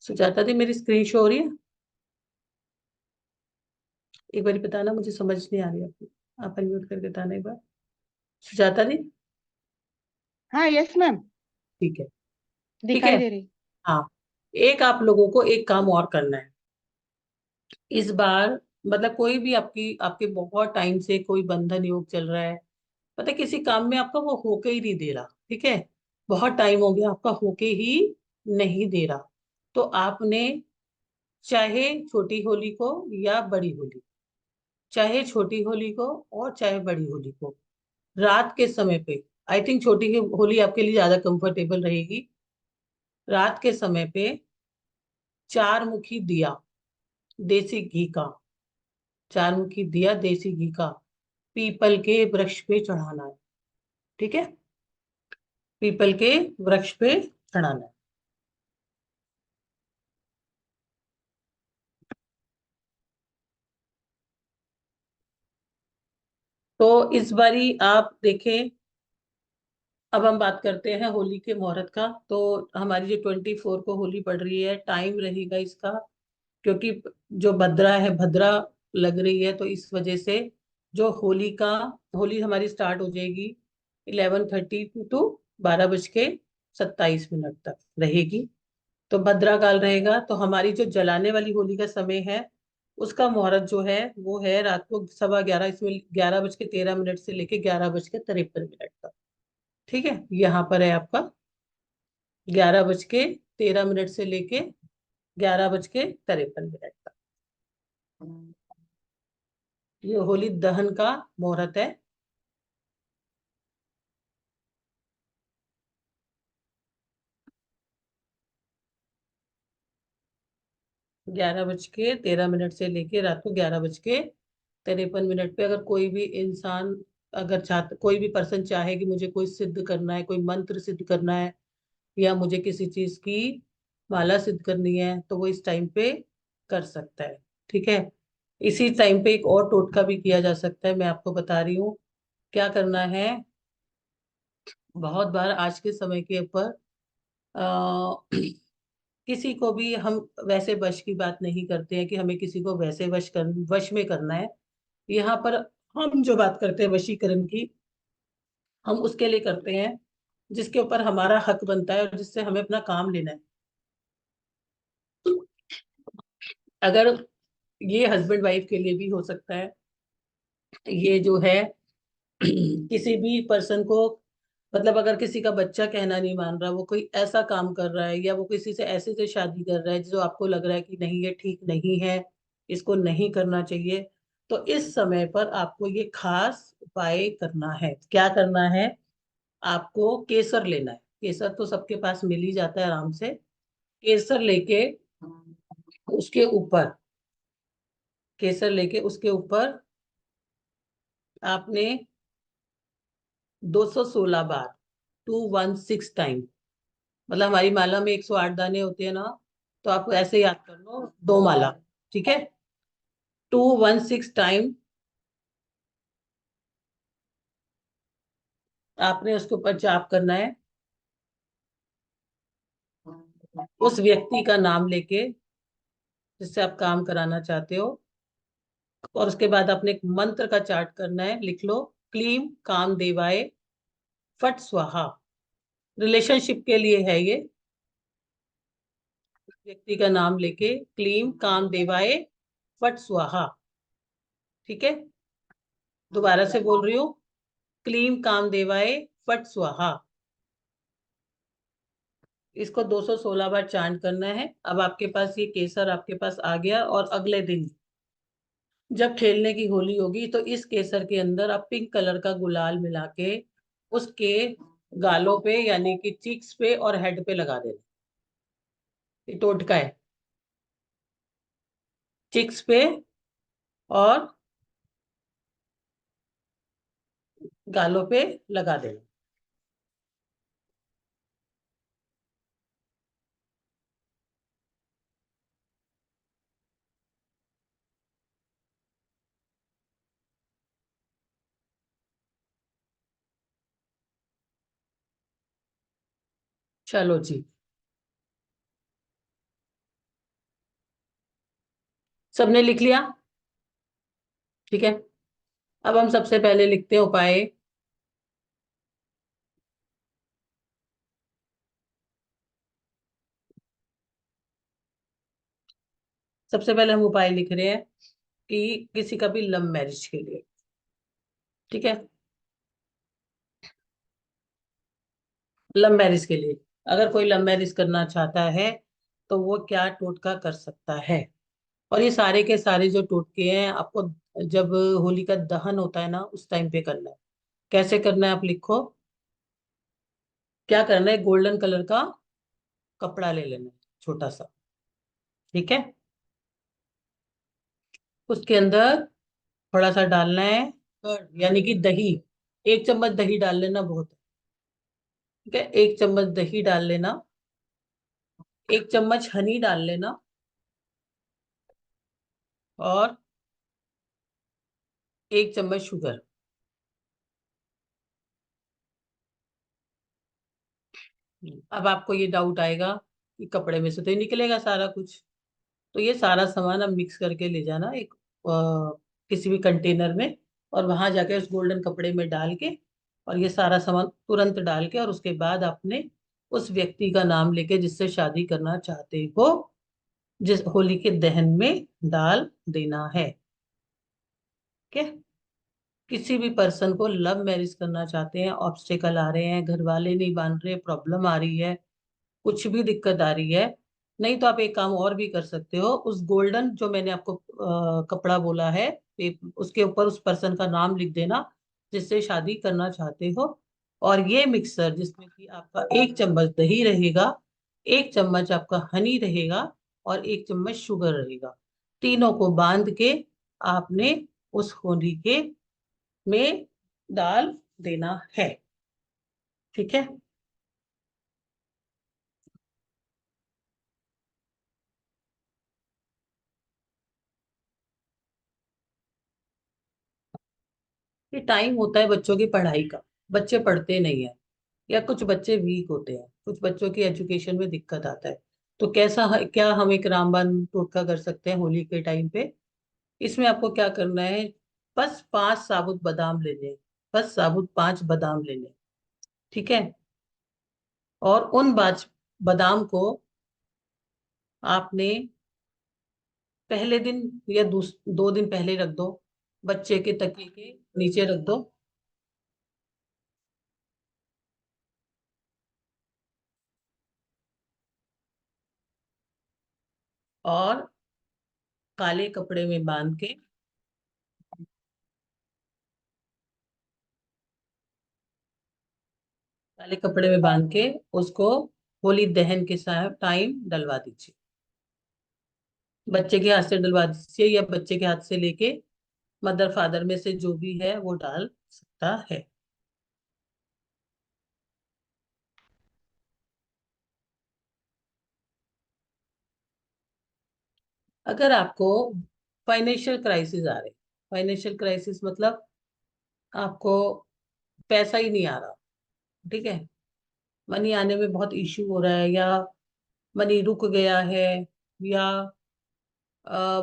सुजाता दी, मेरी स्क्रीन शो हो रही है? एक बार बताना, मुझे समझ नहीं आ रही आपकी। आप अनम्यूट करके बताना एक बार। सुजाता दी। हाँ, यस मैम, ठीक है। ठीक है। दिखाई दे रही। हाँ। एक आप लोगों को एक काम और करना है इस बार। मतलब कोई भी आपकी आपके बहुत टाइम से कोई बंधन योग चल रहा है, पता है किसी काम में आपका वो होके ही नहीं दे रहा, ठीक है, बहुत टाइम हो गया आपका होके ही नहीं दे रहा, तो आपने, चाहे छोटी होली को या बड़ी होली, चाहे छोटी होली को और चाहे बड़ी होली को, रात के समय पे, आई थिंक छोटी होली आपके लिए ज्यादा कंफर्टेबल रहेगी, रात के समय पे चार मुखी दिया देसी घी का, चार मुखी दिया देसी घी का पीपल के वृक्ष पे चढ़ाना है। ठीक है। पीपल के वृक्ष पे चढ़ाना है। तो इस बारी आप देखें, अब हम बात करते हैं होली के मुहूर्त का। तो हमारी जो 24 को होली पड़ रही है, टाइम रहेगा इसका, क्योंकि जो भद्रा है, भद्रा लग रही है, तो इस वजह से जो होली हमारी स्टार्ट हो जाएगी 11:30 टू 12:27 तक रहेगी। तो भद्रा काल रहेगा, तो हमारी जो जलाने वाली होली का समय है, उसका मुहूर्त जो है वो है रात को 11:15, इसमें 11:13 से लेके 11:53 तक। ठीक है। यहाँ पर है आपका 11:13 से लेके 11:53 तक। ये होली दहन का मुहूर्त है। 11:13 से लेके रात को 11:53 पे, अगर कोई भी इंसान, अगर कोई भी पर्सन चाहे कि मुझे कोई सिद्ध करना है, कोई मंत्र सिद्ध करना है, या मुझे किसी चीज की माला सिद्ध करनी है, तो वो इस टाइम पे कर सकता है। ठीक है। इसी टाइम पे एक और टोटका भी किया जा सकता है, मैं आपको बता रही हूँ क्या करना है। बहुत बार आज के समय के ऊपर किसी को भी हम वैसे वश की बात नहीं करते हैं कि हमें किसी को वैसे वश में करना है। यहाँ पर हम जो बात करते हैं वशीकरण की, हम उसके लिए करते हैं जिसके ऊपर हमारा हक बनता है और जिससे हमें अपना काम लेना है। अगर ये हस्बैंड वाइफ के लिए भी हो सकता है, ये जो है किसी भी पर्सन को, मतलब अगर किसी का बच्चा कहना नहीं मान रहा, वो कोई ऐसा काम कर रहा है, या वो किसी से ऐसे से शादी कर रहा है जो आपको लग रहा है कि नहीं ये ठीक नहीं है, इसको नहीं करना चाहिए, तो इस समय पर आपको ये खास उपाय करना है। क्या करना है? आपको केसर लेना है। केसर तो सबके पास मिल ही जाता है आराम से। केसर लेके उसके ऊपर केसर लेके उसके ऊपर आपने 216 बार, 216 टाइम, मतलब हमारी माला में 108 दाने होते हैं ना, तो आप ऐसे याद कर लो, दो माला। ठीक है। 216 टाइम आपने उसके ऊपर जाप करना है। उस व्यक्ति का नाम लेके जिससे आप काम कराना चाहते हो, और उसके बाद आपने एक मंत्र का चार्ट करना है। लिख लो, क्लीम काम देवाय फट स्वाहा। रिलेशनशिप के लिए है ये। उस व्यक्ति का नाम लेके क्लीम काम देवाय फट स्वाहा। ठीक है, दोबारा से बोल रही हूँ, क्लीम काम देवाय फट स्वाहा। इसको 216 बार चांट करना है। अब आपके पास ये केसर आपके पास आ गया, और अगले दिन जब खेलने की होली होगी तो इस केसर के अंदर आप पिंक कलर का गुलाल मिला के उसके गालों पे यानी कि चीक्स पे और हेड पे लगा देना। ये टोटका है, चिक्स पे और गालों पे लगा देना। चलो जी, सबने लिख लिया? ठीक है, अब हम सबसे पहले लिखते हैं उपाय। सबसे पहले हम उपाय लिख रहे हैं कि किसी का भी लव मैरिज के लिए। ठीक है, लव मैरिज के लिए अगर कोई लव मैरिज करना चाहता है तो वो क्या टोटका कर सकता है। और ये सारे के सारे जो टोटके हैं आपको जब होली का दहन होता है ना उस टाइम पे करना है। कैसे करना है आप लिखो। क्या करना है, गोल्डन कलर का कपड़ा ले लेना है, छोटा सा। ठीक है, उसके अंदर थोड़ा सा डालना है कर्ड यानी कि दही। 1 चम्मच दही डाल लेना, बहुत है। ठीक है, 1 चम्मच दही डाल लेना। 1 चम्मच हनी डाल लेना। और 1 चम्मच शुगर। अब आपको ये डाउट आएगा कि कपड़े में से तो ही निकलेगा सारा कुछ। तो ये सारा सामान अब मिक्स करके ले जाना एक किसी भी कंटेनर में, और वहां जाके उस गोल्डन कपड़े में डाल के, और ये सारा सामान तुरंत डाल के, और उसके बाद आपने उस व्यक्ति का नाम लेके जिससे शादी करना चाहते हो जिस होली के दहन में डाल देना है। ठीक है, किसी भी पर्सन को लव मैरिज करना चाहते हैं, ऑब्स्टेकल आ रहे हैं, घर वाले नहीं मान रहे, प्रॉब्लम आ रही है, कुछ भी दिक्कत आ रही है, नहीं तो आप एक काम और भी कर सकते हो। उस गोल्डन जो मैंने आपको कपड़ा बोला है, उसके ऊपर उस पर्सन का नाम लिख देना जिससे शादी करना चाहते हो। और ये मिक्सर जिसमें कि आपका 1 चम्मच दही रहेगा, 1 चम्मच आपका हनी रहेगा, और 1 चम्मच शुगर रहेगा, तीनों को बांध के आपने उस होली के में डाल देना है। ठीक है, ये टाइम होता है बच्चों की पढ़ाई का। बच्चे पढ़ते नहीं है, या कुछ बच्चे वीक होते हैं, कुछ बच्चों की एजुकेशन में दिक्कत आता है। तो क्या हम एक रामबाण टोटका कर सकते हैं होली के टाइम पे। इसमें आपको क्या करना है, बस 5 साबुत बादाम लेने हैं। बस साबुत 5 बादाम लेने हैं। ठीक है, और उन बादाम को आपने पहले दिन या 2 दिन पहले रख दो, बच्चे के तकिए के नीचे रख दो। और काले कपड़े में बांध के, काले कपड़े में बांध के उसको होली दहन के साथ टाइम डलवा दीजिए। बच्चे के हाथ से डलवा दीजिए, या बच्चे के हाथ से लेके मदर फादर में से जो भी है वो डाल सकता है। अगर आपको फाइनेंशियल क्राइसिस आ रहे, फाइनेंशियल क्राइसिस मतलब आपको पैसा ही नहीं आ रहा, ठीक है, मनी आने में बहुत इश्यू हो रहा है, या मनी रुक गया है, या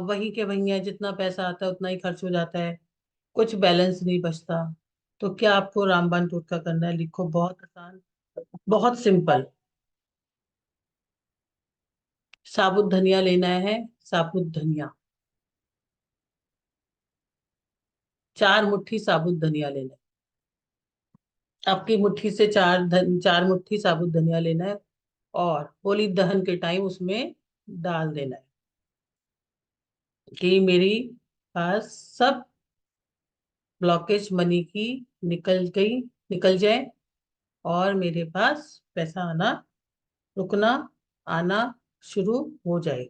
वहीं के वहीं है, जितना पैसा आता है उतना ही खर्च हो जाता है, कुछ बैलेंस नहीं बचता, तो क्या आपको रामबाण टोटका करना है? लिखो, बहुत आसान, बहुत सिंपल। साबुत धनिया लेना है, साबुत धनिया, 4 मुट्ठी साबुत धनिया लेना है। आपकी मुट्ठी से 4 मुट्ठी साबुत धनिया लेना है, और होली दहन के टाइम उसमें डाल देना है कि मेरी पास सब ब्लॉकेज मनी की निकल जाए, और मेरे पास पैसा आना, रुकना, आना शुरू हो जाए।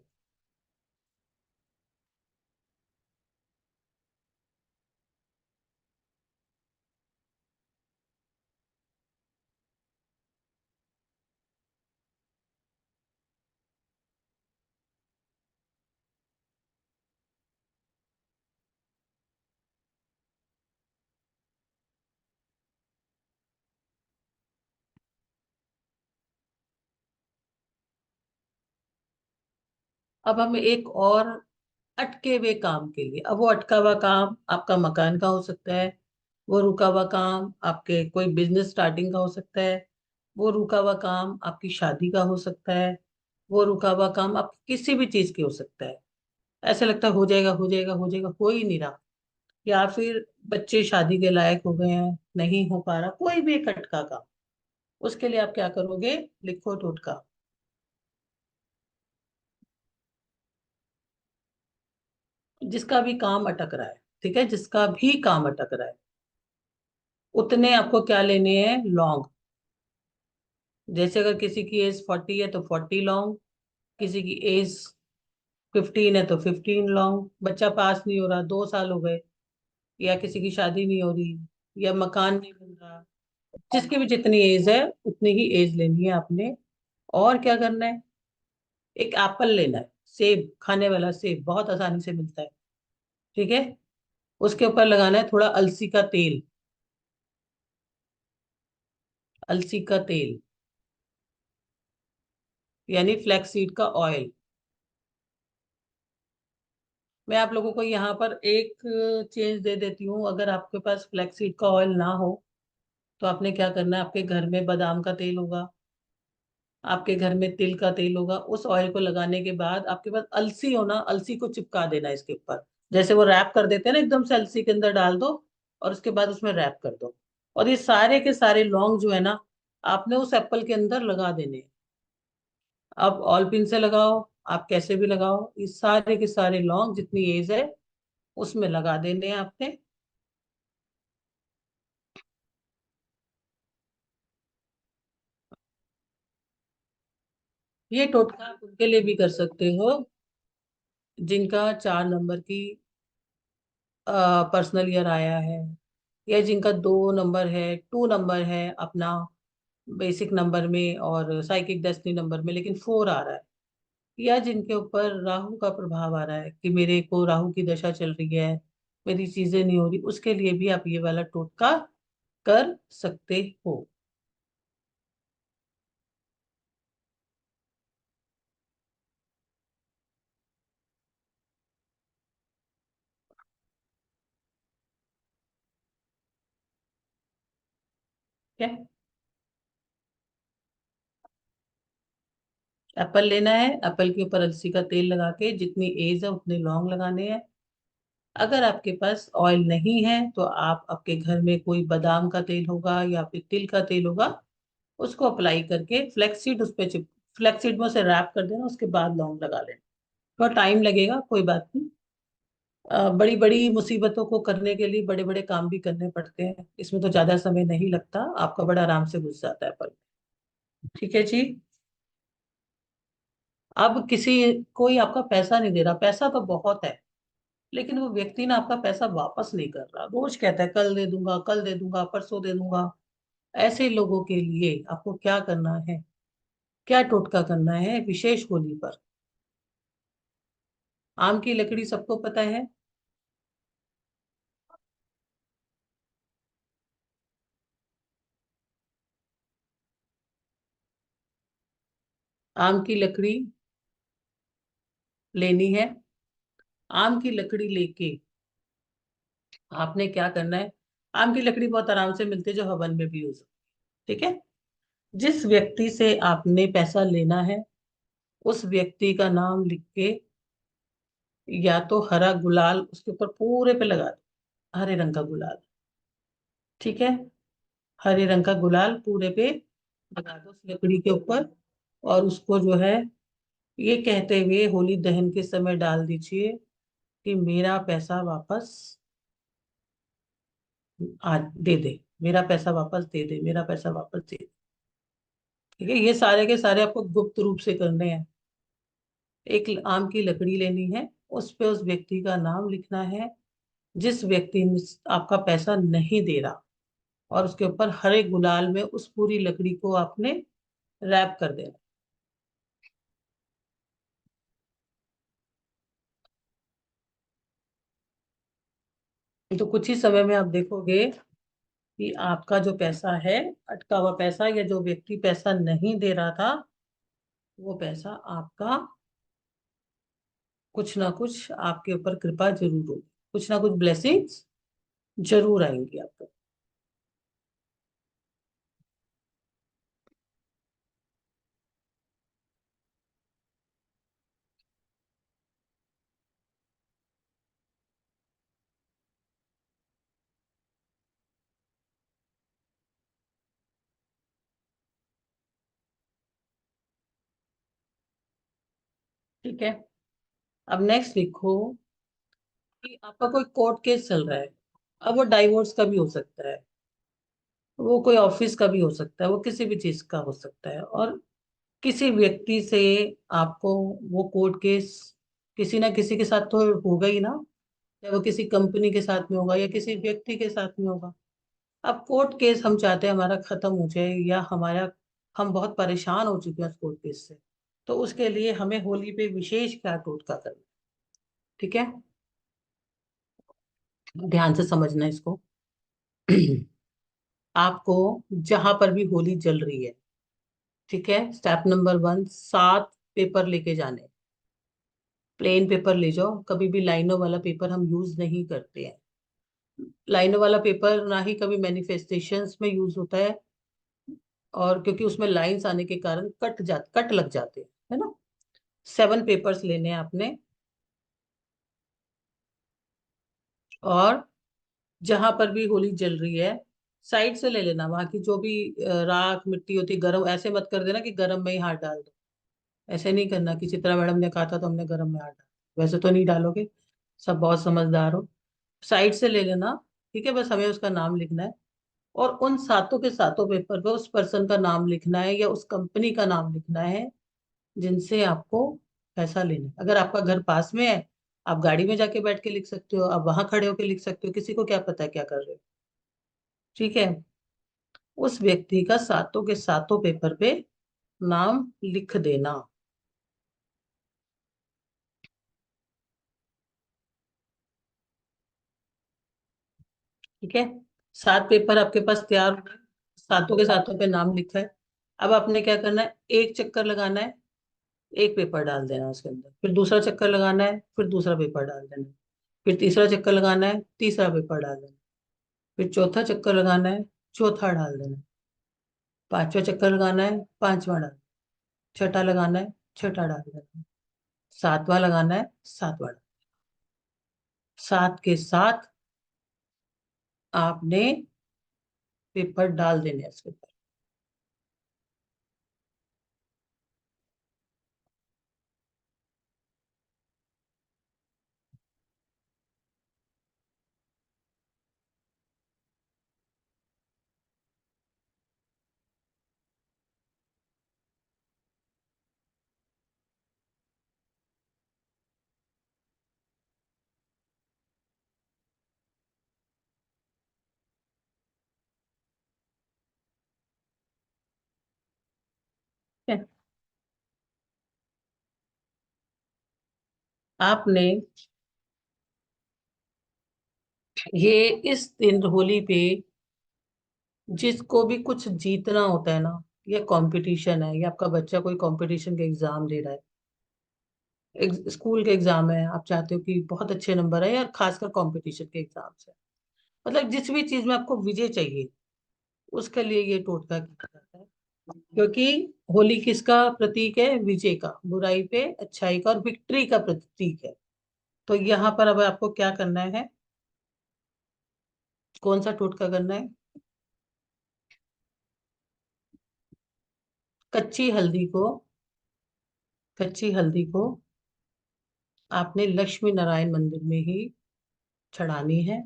अब हम एक और अटके हुए काम के लिए, अब वो अटका हुआ काम आपका मकान का हो सकता है, वो रुका हुआ काम आपके कोई बिजनेस स्टार्टिंग का हो सकता है, वो रुका हुआ काम आपकी शादी का हो सकता है, वो रुका हुआ काम आप किसी भी चीज की हो सकता है। ऐसे लगता है हो जाएगा हो जाएगा हो जाएगा, हो ही नहीं रहा, या फिर बच्चे शादी के लायक हो गए हैं, नहीं हो पा रहा, कोई भी एक अटका काम, उसके लिए आप क्या करोगे? लिखो टोटका। जिसका भी काम अटक रहा है, ठीक है, जिसका भी काम अटक रहा है, उतने आपको क्या लेने हैं? लौंग। जैसे अगर किसी की एज 40 है तो 40 लौंग, किसी की एज 15 है तो 15 लौंग, बच्चा पास नहीं हो रहा, 2 साल हो गए, या किसी की शादी नहीं हो रही, या मकान नहीं बन रहा, जिसकी भी जितनी एज है उतनी ही एज लेनी है आपने। और क्या करना है? एक एप्पल लेना है, सेब, खाने वाला सेब बहुत आसानी से मिलता है, ठीक है। उसके ऊपर लगाना है थोड़ा अलसी का तेल, अलसी का तेल यानी फ्लैक्स सीड का ऑयल। मैं आप लोगों को यहाँ पर एक चेंज दे देती हूँ, अगर आपके पास फ्लैक्स सीड का ऑयल ना हो तो आपने क्या करना है, आपके घर में बादाम का तेल होगा, आपके घर में तिल का तेल होगा, उस ऑयल को लगाने के बाद आपके पास अलसी हो ना, अलसी को चिपका देना है इसके ऊपर, जैसे वो रैप कर देते हैं ना, एकदम से अलसी के अंदर डाल दो, और उसके बाद उसमें रैप कर दो, और ये सारे के सारे लौंग जो है ना, आपने उस एप्पल के अंदर लगा देने हैं। आप ऑल पिन से लगाओ, आप कैसे भी लगाओ, ये सारे के सारे लौंग जितनी एज है उसमें लगा देने हैं आपने। ये टोटका आप उनके लिए भी कर सकते हो जिनका 4 नंबर की पर्सनल ईयर आया है, या जिनका 2 नंबर है, 2 नंबर है अपना बेसिक नंबर में और साइकिक डेस्टिनी नंबर में, लेकिन 4 आ रहा है, या जिनके ऊपर राहु का प्रभाव आ रहा है कि मेरे को राहु की दशा चल रही है, मेरी चीजें नहीं हो रही, उसके लिए भी आप ये वाला टोटका कर सकते हो। क्या? एप्पल लेना है, एप्पल के ऊपर अलसी का तेल लगा के जितनी एज है उतने लौंग लगाने हैं। अगर आपके पास ऑयल नहीं है तो आप आपके घर में कोई बादाम का तेल होगा या फिर तिल का तेल होगा, उसको अप्लाई करके फ्लैक्सीड उस पे चिप फ्लैक्सीड में उसे रैप कर देना, उसके बाद लौंग लगा लेना। थोड़ा टाइम लगेगा, कोई बात नहीं। बड़ी बड़ी मुसीबतों को करने के लिए बड़े बड़े काम भी करने पड़ते हैं, इसमें तो ज्यादा समय नहीं लगता, आपका बड़ा आराम से घुस जाता है पल। ठीक है जी। अब किसी कोई आपका पैसा नहीं दे रहा, पैसा तो बहुत है, लेकिन वो व्यक्ति ना आपका पैसा वापस नहीं कर रहा, रोज कहता है कल दे दूंगा, कल दे दूंगा, परसों दे दूंगा। ऐसे लोगों के लिए आपको क्या करना है, क्या टोटका करना है विशेष होली पर? आम की लकड़ी सबको पता है, आम की लकड़ी लेनी है। आम की लकड़ी लेके आपने क्या करना है, आम की लकड़ी बहुत आराम से मिलती है जो हवन में भी यूज हो, ठीक है। जिस व्यक्ति से आपने पैसा लेना है उस व्यक्ति का नाम लिख के या तो हरा गुलाल उसके ऊपर पूरे पे लगा दो, हरे रंग का गुलाल, ठीक है। हरे रंग का गुलाल पूरे पे लगा दो उस लकड़ी के ऊपर, और उसको जो है ये कहते हुए होली दहन के समय डाल दीजिए कि मेरा पैसा वापस आज दे दे, मेरा पैसा वापस दे दे, मेरा पैसा वापस दे दे, ठीक है। ये सारे के सारे आपको गुप्त रूप से करने हैं। एक आम की लकड़ी लेनी है, उस पे उस व्यक्ति का नाम लिखना है जिस व्यक्ति ने आपका पैसा नहीं दे रहा, और उसके ऊपर हरे गुलाल में उस पूरी लकड़ी को आपने रैप कर देना। तो कुछ ही समय में आप देखोगे कि आपका जो पैसा है, अटका हुआ पैसा, या जो व्यक्ति पैसा नहीं दे रहा था वो पैसा आपका, कुछ ना कुछ आपके ऊपर कृपा जरूर होगी, कुछ ना कुछ ब्लेसिंग्स जरूर आएंगी आपको। ठीक है। अब नेक्स्ट लिखो कि आपका कोई कोर्ट केस चल रहा है। अब वो डाइवोर्स का भी हो सकता है, वो कोई ऑफिस का भी हो सकता है, वो किसी भी चीज का हो सकता है, और किसी व्यक्ति से आपको वो कोर्ट केस किसी ना किसी के साथ तो होगा ही ना, या वो किसी कंपनी के साथ में होगा या किसी व्यक्ति के साथ में होगा। अब कोर्ट केस हम चाहते हैं हमारा खत्म हो जाए, या हमारा हम बहुत परेशान हो चुके हैं उस कोर्ट केस से, तो उसके लिए हमें होली पे विशेष क्या टोटका करना है, ठीक है। ध्यान से समझना इसको। आपको जहां पर भी होली जल रही है, ठीक है, स्टेप नंबर 1, 7 पेपर लेके जाने। प्लेन पेपर ले जाओ, कभी भी लाइनों वाला पेपर हम यूज नहीं करते हैं। लाइनों वाला पेपर ना ही कभी मैनिफेस्टेशंस में यूज होता है, और क्योंकि उसमें लाइंस आने के कारण कट लग जाते हैं, है ना। 7 पेपर्स लेने हैं आपने, और जहां पर भी होली जल रही है साइड से ले लेना, वहां की जो भी राख मिट्टी होती है, गरम ऐसे मत कर देना कि गरम में ही हाथ डाल दो। ऐसे नहीं करना कि चित्रा मैडम ने कहा था तो हमने गरम में हाथ डाला, वैसे तो नहीं डालोगे, सब बहुत समझदार हो। साइड से ले लेना, ठीक है। बस हमें उसका नाम लिखना है, और उन सातों के सातों पेपर पे उस पर्सन का नाम लिखना है या उस कंपनी का नाम लिखना है जिनसे आपको पैसा लेना है। अगर आपका घर पास में है, आप गाड़ी में जाके बैठ के लिख सकते हो, आप वहां खड़े होके लिख सकते हो, किसी को क्या पता है क्या कर रहे हो, ठीक है। उस व्यक्ति का सातों के सातों पेपर पे नाम लिख देना, ठीक है। 7 पेपर आपके पास तैयार हो गए, सातों के सातों पे नाम लिखा है। अब आपने क्या करना है, एक चक्कर लगाना है, एक पेपर डाल देना उसके अंदर, फिर दूसरा चक्कर लगाना है, फिर दूसरा पेपर डाल देना है, फिर तीसरा चक्कर लगाना है, तीसरा पेपर डाल देना है, फिर चौथा चक्कर लगाना है, चौथा डाल देना है, पांचवा चक्कर लगाना है, पांचवा डाल, छठा लगाना है, छठा डाल देना है, सातवां लगाना है, सातवां डाल, सात के साथ आपने पेपर डाल देने हैं इसके ऊपर। ठीक है? आपने ये इस दिन होली पे जिसको भी कुछ जीतना होता है ना, ये कंपटीशन है, ये आपका बच्चा कोई कंपटीशन के एग्जाम दे रहा है, स्कूल के एग्जाम है, आप चाहते हो कि बहुत अच्छे नंबर है, या खासकर कंपटीशन के एग्जाम से, मतलब जिस भी चीज में आपको विजय चाहिए उसके लिए ये टोटका किया जाता है। क्योंकि होली किसका प्रतीक है? विजय का, बुराई पे अच्छाई का, और विक्ट्री का प्रतीक है। तो यहाँ पर अब आपको क्या करना है, कौन सा टोटका करना है? कच्ची हल्दी को, कच्ची हल्दी को आपने लक्ष्मी नारायण मंदिर में ही चढ़ानी है,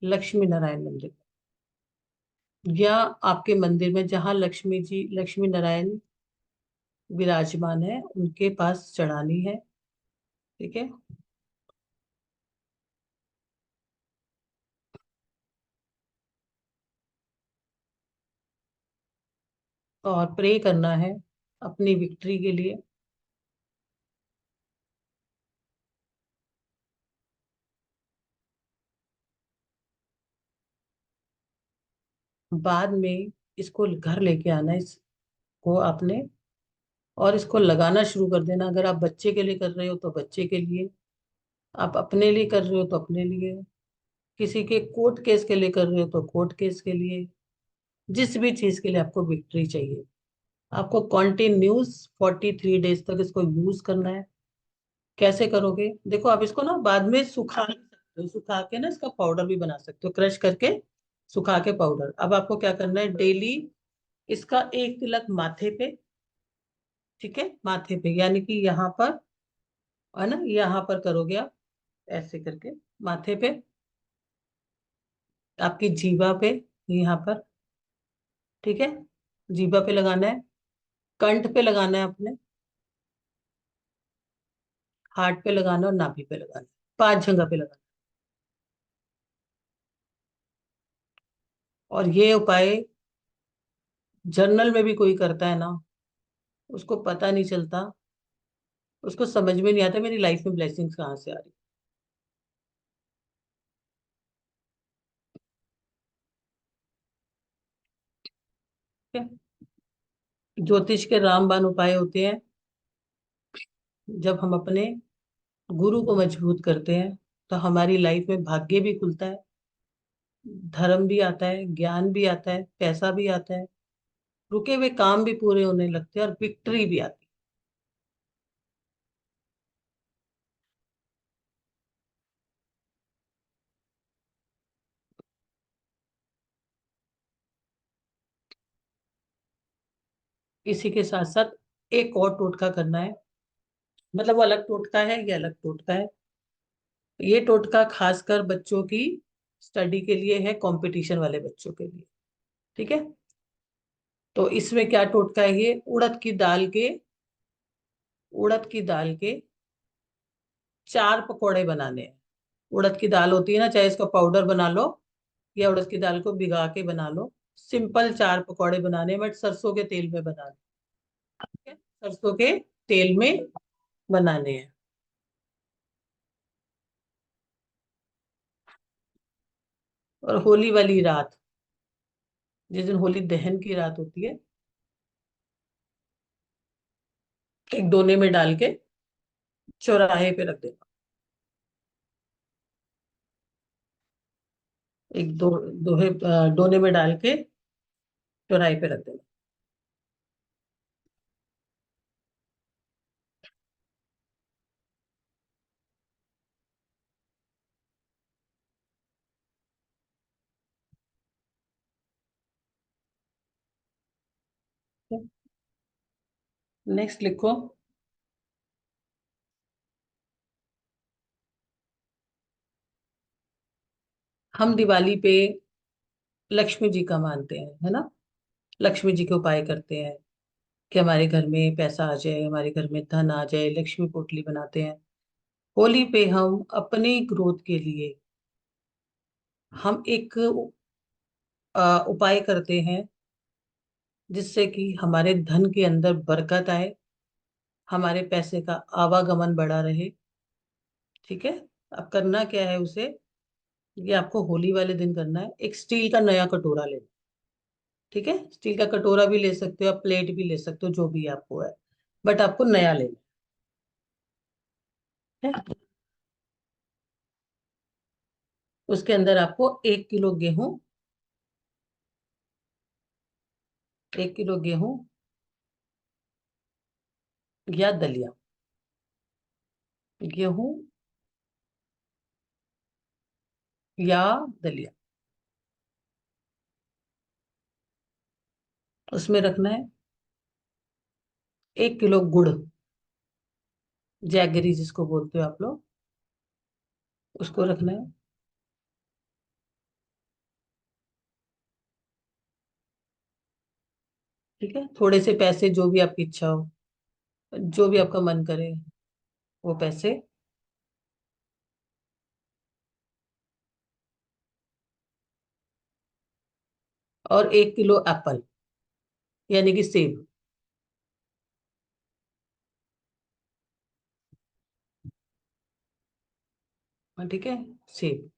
लक्ष्मी नारायण मंदिर में, या आपके मंदिर में जहाँ लक्ष्मी जी, लक्ष्मी नारायण विराजमान है उनके पास चढ़ानी है। ठीक है। और प्रे करना है अपनी विक्ट्री के लिए। बाद में इसको घर लेके आना है, इसको आपने, और इसको लगाना शुरू कर देना। अगर आप बच्चे के लिए कर रहे हो तो बच्चे के लिए, आप अपने लिए कर रहे हो तो अपने लिए, किसी के कोर्ट केस के लिए कर रहे हो तो कोर्ट केस के लिए, जिस भी चीज के लिए आपको विक्ट्री चाहिए, आपको कॉन्टिन्यूस 43 डेज तक इसको यूज करना है। कैसे करोगे? देखो, आप इसको ना बाद में सुखा भी सकते हो, सुखा के ना इसका पाउडर भी बना सकते हो, क्रश करके सुखा के पाउडर। अब आपको क्या करना है, डेली इसका एक तिलक माथे पे, ठीक है, माथे पे, यानी कि यहाँ पर, है ना, यहाँ पर करोगे आप, ऐसे करके माथे पे, आपकी जीभा पे, यहाँ पर, ठीक है, जीभा पे लगाना है, कंठ पे लगाना है अपने, हार्ट पे लगाना है, और नाभि पे लगाना है, 5 जगह पे लगाना है। और ये उपाय जर्नल में भी कोई करता है ना, उसको पता नहीं चलता, उसको समझ में नहीं आता मेरी लाइफ में ब्लेसिंग्स कहाँ से आ रही है। ज्योतिष के रामबाण उपाय होते हैं, जब हम अपने गुरु को मजबूत करते हैं तो हमारी लाइफ में भाग्य भी खुलता है, धर्म भी आता है, ज्ञान भी आता है, पैसा भी आता है, रुके हुए काम भी पूरे होने लगते हैं, और विक्ट्री भी आती है। इसी के साथ साथ एक और टोटका करना है, मतलब वो अलग टोटका है, ये अलग टोटका है। ये टोटका खासकर बच्चों की स्टडी के लिए है, कंपटीशन वाले बच्चों के लिए। ठीक है। तो इसमें क्या टोटका है, ये उड़द की दाल के 4 पकौड़े बनाने हैं। उड़द की दाल होती है ना, चाहे इसका पाउडर बना लो या उड़द की दाल को भिगा के बना लो, सिंपल 4 पकौड़े बनाने हैं, बट सरसों के तेल में बनाने हैं, ठीक है? सरसों के तेल में बनाने हैं। और होली वाली रात, जिस दिन होली दहन की रात होती है, एक दोने में डाल के चौराहे पे रख देना, एक दो दोने में डाल के चौराहे पे रख देना। नेक्स्ट लिखो, हम दिवाली पे लक्ष्मी जी का मानते हैं, है ना, लक्ष्मी जी के उपाय करते हैं कि हमारे घर में पैसा आ जाए, हमारे घर में धन आ जाए, लक्ष्मी पोटली बनाते हैं। होली पे हम अपनी ग्रोथ के लिए हम एक उपाय करते हैं, जिससे कि हमारे धन के अंदर बरकत आए, हमारे पैसे का आवागमन बढ़ा रहे। ठीक है। अब करना क्या है उसे, ये आपको होली वाले दिन करना है, एक स्टील का नया कटोरा लेना, ठीक है, स्टील का कटोरा भी ले सकते हो, आप प्लेट भी ले सकते हो, जो भी आपको है, बट आपको नया लेना है। उसके अंदर आपको 1 किलो गेहूं, 1 किलो गेहूं या दलिया, गेहूं या दलिया, उसमें रखना है 1 किलो गुड़, जैगरी जिसको बोलते हो आप लोग, उसको रखना है। ठीक है, थोड़े से पैसे, जो भी आपकी इच्छा हो, जो भी आपका मन करे वो पैसे। और 1 किलो एप्पल, यानी कि सेब। हाँ, ठीक है, सेब।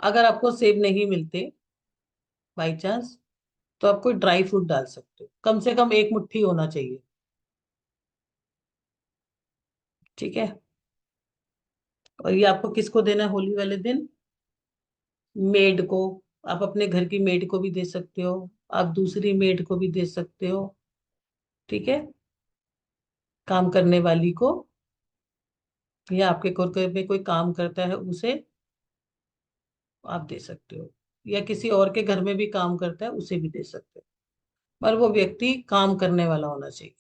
अगर आपको सेब नहीं मिलते बाई चांस, तो आप कोई ड्राई फ्रूट डाल सकते हो, कम से कम 1 मुट्ठी होना चाहिए। ठीक है, और ये आपको किसको देना है होली वाले दिन? मेड को। आप अपने घर की मेड को भी दे सकते हो, आप दूसरी मेड को भी दे सकते हो। ठीक है, काम करने वाली को, या आपके घर में कोई काम करता है उसे आप दे सकते हो, या किसी और के घर में भी काम करता है उसे भी दे सकते हो, पर वो व्यक्ति काम करने वाला होना चाहिए।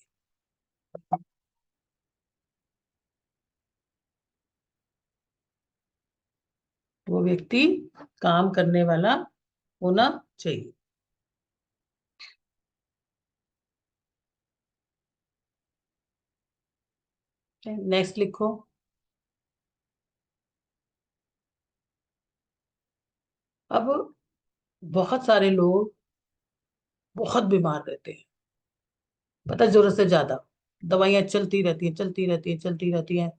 वो व्यक्ति काम करने वाला होना चाहिए। नेक्स्ट लिखो। अब बहुत सारे लोग बहुत बीमार रहते हैं, पता है, जरूरत से ज्यादा। दवाइयां चलती रहती हैं, चलती रहती हैं, चलती रहती हैं,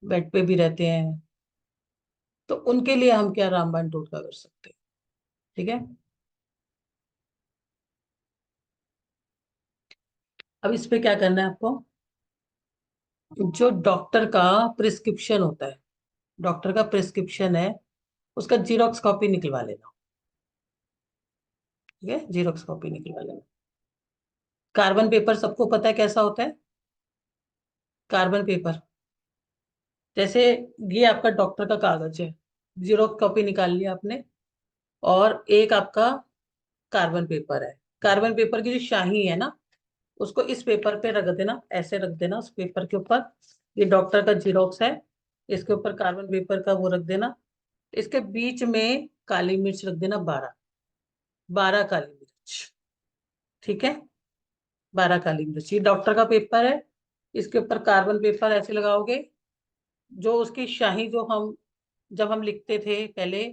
बेड पे भी रहते हैं। तो उनके लिए हम क्या रामबाण टोटका कर सकते हैं? ठीक है, अब इस पे क्या करना है आपको? जो डॉक्टर का प्रिस्क्रिप्शन होता है, डॉक्टर का प्रिस्क्रिप्शन है, उसका जीरोक्स कॉपी निकलवा लेना। ठीक है, जीरोक्स कॉपी निकलवा लेना। कार्बन पेपर सबको पता है कैसा होता है? कार्बन पेपर, जैसे ये आपका डॉक्टर का कागज है, जीरोक्स कॉपी निकाल लिया आपने, और एक आपका कार्बन पेपर है। कार्बन पेपर की जो शाही है ना, उसको इस पेपर पे रख देना, ऐसे रख देना उस पेपर के ऊपर। ये डॉक्टर का जीरोक्स है, इसके ऊपर कार्बन पेपर का वो रख देना। इसके बीच में काली मिर्च रख देना, 12, 12 काली मिर्च। ठीक है, 12 काली मिर्च। ये डॉक्टर का पेपर है, इसके ऊपर कार्बन पेपर ऐसे लगाओगे। जो उसकी शाही, जो हम जब हम लिखते थे पहले,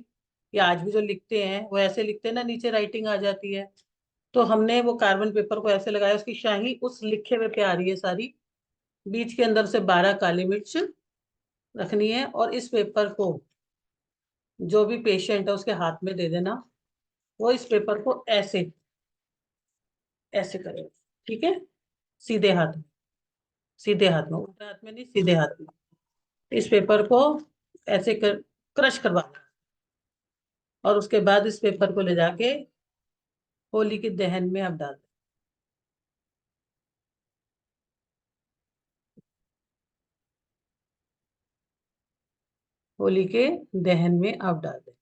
या आज भी जो लिखते हैं, वो ऐसे लिखते हैं ना, नीचे राइटिंग आ जाती है। तो हमने वो कार्बन पेपर को ऐसे लगाया, उसकी शाही उस लिखे हुए पे आ रही है सारी। बीच के अंदर से 12 काली मिर्च रखनी है, और इस पेपर को जो भी पेशेंट है उसके हाथ में दे देना। वो इस पेपर को ऐसे ऐसे करेगा। ठीक है, सीधे हाथ में, सीधे हाथ में, उल्टे हाथ में नहीं, सीधे हाथ में। इस पेपर को ऐसे क्रश करवाना, और उसके बाद इस पेपर को ले जाके होली के दहन में आप डाल दें। होली के दहन में आप डाल दें।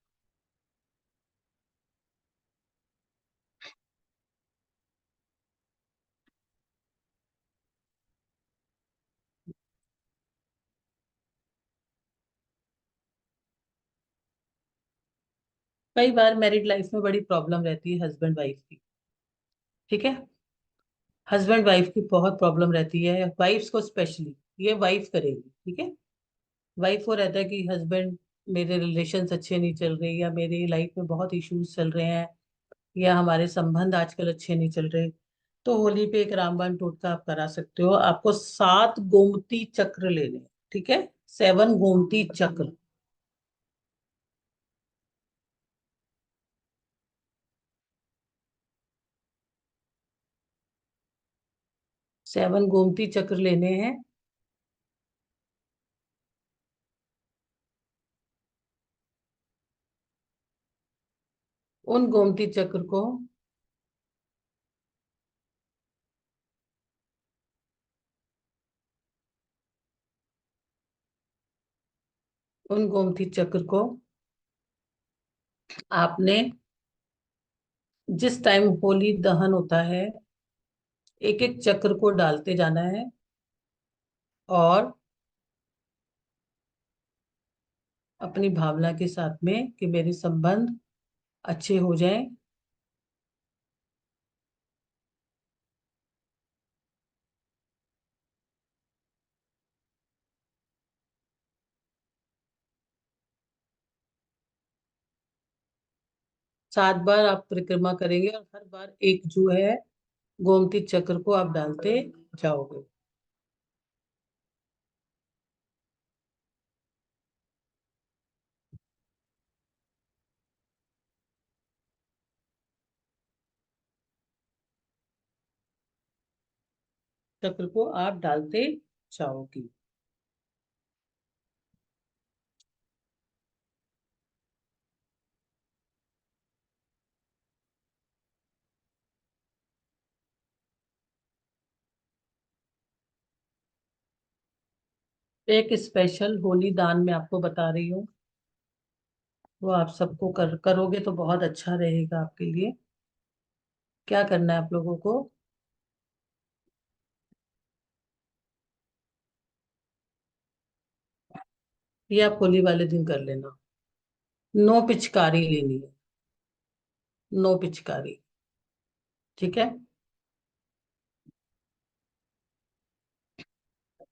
कई बार मैरिड लाइफ में बड़ी प्रॉब्लम रहती है हस्बैंड वाइफ की। ठीक है, हस्बैंड वाइफ की बहुत प्रॉब्लम रहती है, वाइफ्स को स्पेशली। ये वाइफ करेगी। ठीक है, वाइफ को रहता है कि हस्बैंड, मेरे रिलेशंस अच्छे नहीं चल रहे, या मेरी लाइफ में बहुत इश्यूज चल रहे हैं, या हमारे संबंध आजकल अच्छे नहीं चल रहे। तो होली पे एक रामबाण टोटका आप करा सकते हो। आपको 7 गोमती चक्र लेने हैं। ठीक है, 7 गोमती चक्र। 7 गोमती चक्र लेने हैं। उन गोमती चक्र को उन गोमती चक्र को आपने जिस टाइम होली दहन होता है एक एक चक्र को डालते जाना है और अपनी भावना के साथ में कि मेरे संबंध अच्छे हो जाएं। सात बार आप परिक्रमा करेंगे और हर बार एक जो है गोमती चक्र को आप डालते जाओगे। चक्र को आप डालते जाओगे। एक स्पेशल होली दान में आपको बता रही हूँ, वो आप सबको करोगे तो बहुत अच्छा रहेगा आपके लिए। क्या करना है आप लोगों को, ये आप होली वाले दिन कर लेना। नो पिचकारी लेनी है, नो पिचकारी, ठीक है।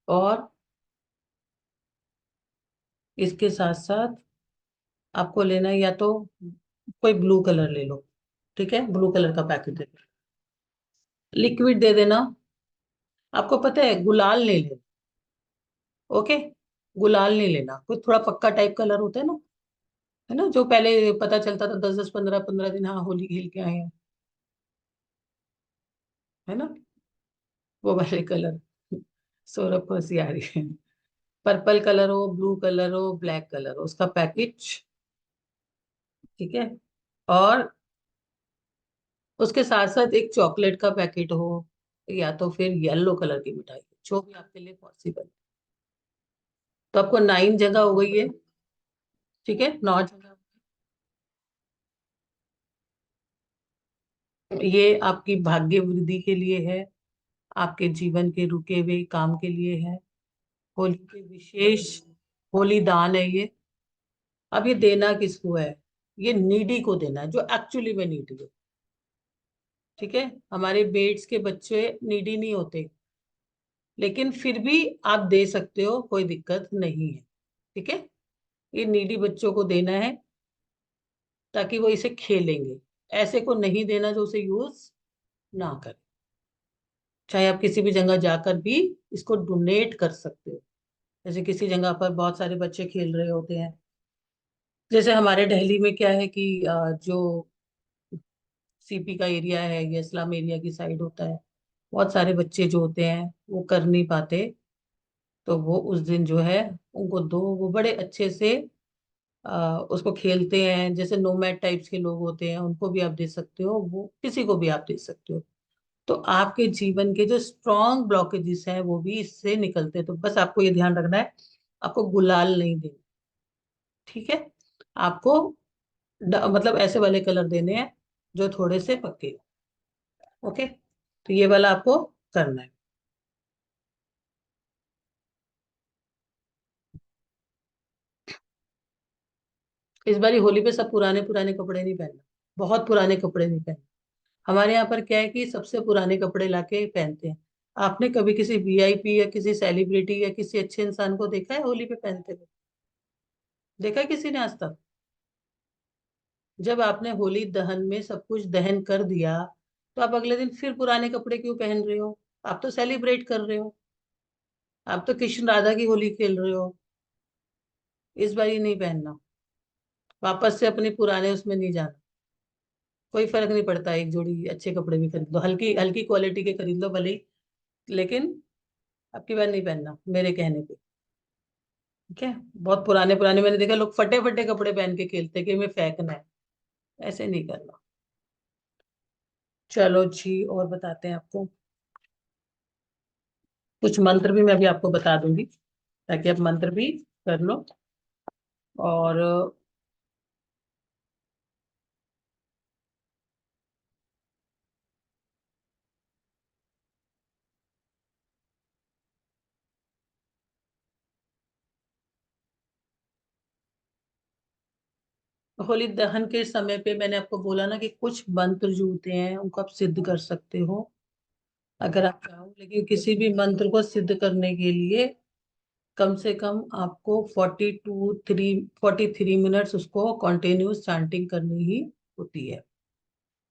और इसके साथ साथ आपको लेना है या तो कोई ब्लू कलर ले लो, ठीक है, ब्लू कलर का पैकेट दे दो। लिक्विड दे देना। आपको पता है गुलाल नहीं लेना, ओके। गुलाल नहीं लेना, कोई थोड़ा पक्का टाइप कलर होता है ना, जो पहले पता चलता था 10 10 15 15 दिन, हाँ होली खेल के आए हैं, है ना, वो वाले कलर। सौरभ को हंसी आ रही है। पर्पल कलर हो, ब्लू कलर हो, ब्लैक कलर हो, उसका पैकेट, ठीक है। और उसके साथ साथ एक चॉकलेट का पैकेट हो या तो फिर येलो कलर की मिठाई, जो भी आपके लिए पॉसिबल। तो आपको 9 जगह हो गई है, ठीक है, 9 जगह। ये आपकी भाग्य वृद्धि के लिए है, आपके जीवन के रुके हुए काम के लिए है। होली के विशेष होली दान है ये। अब ये देना किसको है, ये नीडी को देना है, जो एक्चुअली में नीडी है, ठीक है। हमारे बेड्स के बच्चे नीडी नहीं होते, लेकिन फिर भी आप दे सकते हो, कोई दिक्कत नहीं है, ठीक है। ये नीडी बच्चों को देना है ताकि वो इसे खेलेंगे। ऐसे को नहीं देना जो उसे यूज ना करे। चाहे आप किसी भी जगह जाकर भी इसको डोनेट कर सकते हो। जैसे किसी जगह पर बहुत सारे बच्चे खेल रहे होते हैं, जैसे हमारे दिल्ली में क्या है कि जो सीपी का एरिया है या इस्लाम एरिया की साइड होता है, बहुत सारे बच्चे जो होते हैं वो कर नहीं पाते, तो वो उस दिन जो है उनको दो, वो बड़े अच्छे से उसको खेलते हैं। जैसे नोमैड टाइप्स के लोग होते हैं उनको भी आप दे सकते हो, वो किसी को भी आप दे सकते हो। तो आपके जीवन के जो स्ट्रॉन्ग ब्लॉकेजेस हैं वो भी इससे निकलते हैं। तो बस आपको ये ध्यान रखना है, आपको गुलाल नहीं देना, ठीक है। आपको मतलब ऐसे वाले कलर देने हैं जो थोड़े से पक्के हो, ओके। तो ये वाला आपको करना है। इस बारी होली पे सब पुराने पुराने कपड़े नहीं पहनना, बहुत पुराने कपड़े नहीं पहनना। हमारे यहाँ पर क्या है कि सबसे पुराने कपड़े लाके पहनते हैं। आपने कभी किसी वीआईपी या किसी सेलिब्रिटी या किसी अच्छे इंसान को देखा है होली पे पहनते हुए? देखा है किसी ने आज तक? जब आपने होली दहन में सब कुछ दहन कर दिया, तो आप अगले दिन फिर पुराने कपड़े क्यों पहन रहे हो? आप तो सेलिब्रेट कर रहे हो, आप तो कृष्ण राधा की होली खेल रहे हो। इस बार ही नहीं पहनना, वापस से अपने पुराने उसमें नहीं जाना। कोई फर्क नहीं पड़ता, एक जोड़ी अच्छे कपड़े भी खरीद लो, हल्की हल्की क्वालिटी के खरीद लो भले ही, लेकिन अब की बार नहीं पहनना मेरे कहने पे, ठीक है। बहुत पुराने पुराने मैंने देखा लोग फटे फटे कपड़े पहन के खेलते कि हमें फेंकना है, ऐसे नहीं करना। चलो जी, और बताते हैं आपको कुछ मंत्र भी मैं भी आपको बता दूंगी, ताकि आप मंत्र भी कर लो। और होली दहन के समय पे मैंने आपको बोला ना कि कुछ मंत्र जो होते हैं उनको आप सिद्ध कर सकते हो अगर आप चाहो, लेकिन किसी भी मंत्र को सिद्ध करने के लिए कम से कम आपको 43 मिनट्स उसको कॉन्टिन्यूस चांटिंग करनी ही होती है।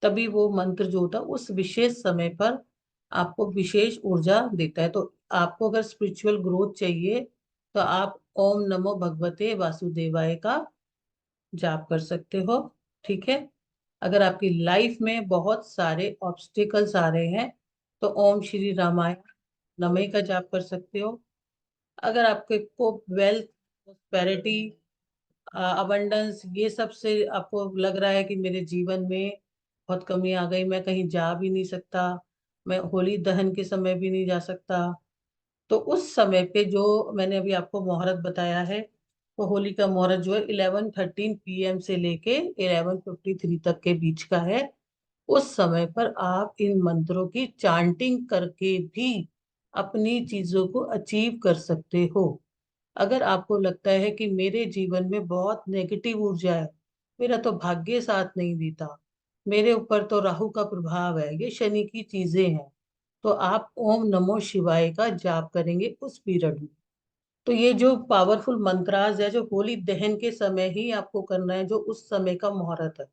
तभी वो मंत्र जो होता है उस विशेष समय पर आपको विशेष ऊर्जा देता है। तो आपको अगर स्पिरिचुअल ग्रोथ चाहिए तो आप ओम नमो भगवते वासुदेवाय का जाप कर सकते हो, ठीक है। अगर आपकी लाइफ में बहुत सारे ऑब्स्टिकल्स आ रहे हैं तो ओम श्री रामाय नमः का जाप कर सकते हो। अगर आपके को वेल्थ, प्रोस्पेरिटी, अबंडेंस ये सब से आपको लग रहा है कि मेरे जीवन में बहुत कमी आ गई, मैं कहीं जा भी नहीं सकता, मैं होली दहन के समय भी नहीं जा सकता, तो उस समय पे जो मैंने अभी आपको मुहूर्त बताया है, वो होली का मुहूर्त जो है 11:13 PM से लेके 11:53 तक के बीच का है। उस समय पर आप इन मंत्रों की चांटिंग करके भी अपनी चीजों को अचीव कर सकते हो। अगर आपको लगता है कि मेरे जीवन में बहुत नेगेटिव ऊर्जा है, मेरा तो भाग्य साथ नहीं देता, मेरे ऊपर तो राहु का प्रभाव है, ये शनि की चीजें हैं, तो आप ओम नमो शिवाय का जाप करेंगे उस पीरियड में। तो ये जो पावरफुल मंत्राज है जो होली दहन के समय ही आपको करना है, जो उस समय का मुहूर्त है,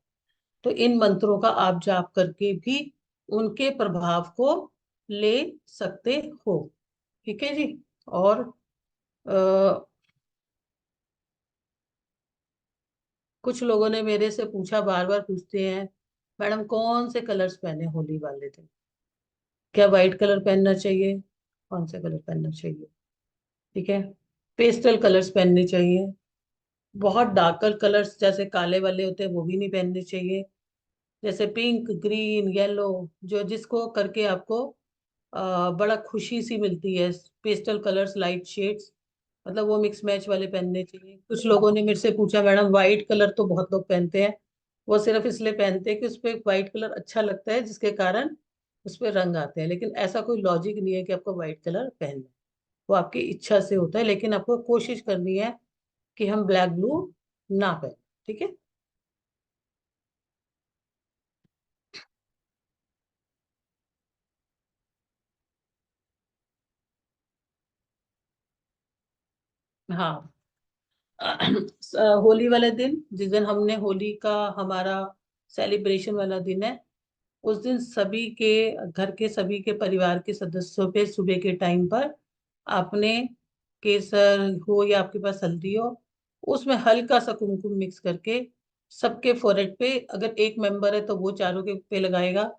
तो इन मंत्रों का आप जाप करके भी उनके प्रभाव को ले सकते हो, ठीक है जी। और कुछ लोगों ने मेरे से पूछा, बार बार पूछते हैं, मैडम कौन से कलर्स पहने होली वाले दिन, क्या व्हाइट कलर पहनना चाहिए, कौन से कलर पहनना चाहिए, ठीक है। पेस्टल कलर्स पहनने चाहिए, बहुत डार्कर कलर्स जैसे काले वाले होते हैं वो भी नहीं पहनने चाहिए। जैसे पिंक, ग्रीन, येलो, जो जिसको करके आपको बड़ा खुशी सी मिलती है, पेस्टल कलर्स, लाइट शेड्स, मतलब वो मिक्स मैच वाले पहनने चाहिए। कुछ लोगों ने मेरे से पूछा, मैडम व्हाइट कलर तो बहुत लोग पहनते हैं, वो सिर्फ इसलिए पहनते हैं कि उस पे व्हाइट कलर अच्छा लगता है जिसके कारण उस पे रंग आते हैं, लेकिन ऐसा कोई लॉजिक नहीं है कि आपको व्हाइट कलर पहनना है। वो आपकी इच्छा से होता है, लेकिन आपको कोशिश करनी है कि हम ब्लैक ब्लू ना पहने, ठीक है। हाँ। होली वाले दिन, जिस दिन हमने होली का हमारा सेलिब्रेशन वाला दिन है, उस दिन सभी के घर के सभी के परिवार के सदस्यों पे सुबह के टाइम पर आपने केसर हो या आपके पास हल्दी हो, उसमें हल्का सा कुमकुम मिक्स करके सबके फोrehead पे, अगर एक मेंबर है तो वो चारों के पे लगाएगा,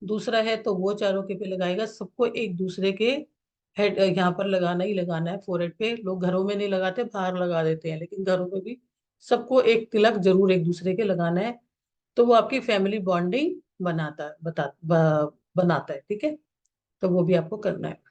दूसरा है तो वो चारों के पे लगाएगा, सबको एक दूसरे के हेड यहाँ पर लगाना ही लगाना है फोrehead पे। लोग घरों में नहीं लगाते, बाहर लगा देते हैं, लेकिन घरों में भी सबको एक तिलक जरूर एक दूसरे के लगाना है। तो वो आपकी फैमिली बॉन्डिंग बनाता है, ठीक है। तो वो भी आपको करना है।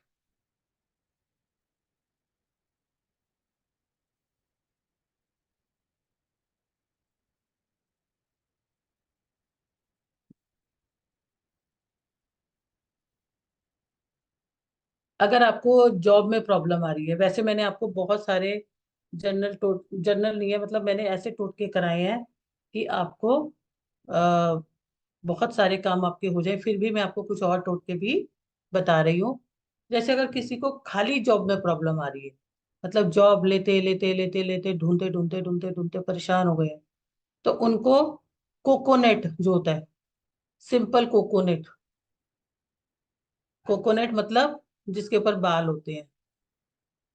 अगर आपको जॉब में प्रॉब्लम आ रही है, वैसे मैंने आपको बहुत सारे जनरल नहीं है, मतलब मैंने ऐसे टोटके कराए हैं कि आपको आ, बहुत सारे काम आपके हो जाए, फिर भी मैं आपको कुछ और टोटके भी बता रही हूँ। जैसे अगर किसी को खाली जॉब में प्रॉब्लम आ रही है, मतलब जॉब लेते लेते लेते लेते ढूंढते ढूंढते ढूंढते ढूंढते परेशान हो गए हैं, तो उनको कोकोनट जो होता है, सिंपल कोकोनट, कोकोनट मतलब जिसके ऊपर बाल होते हैं,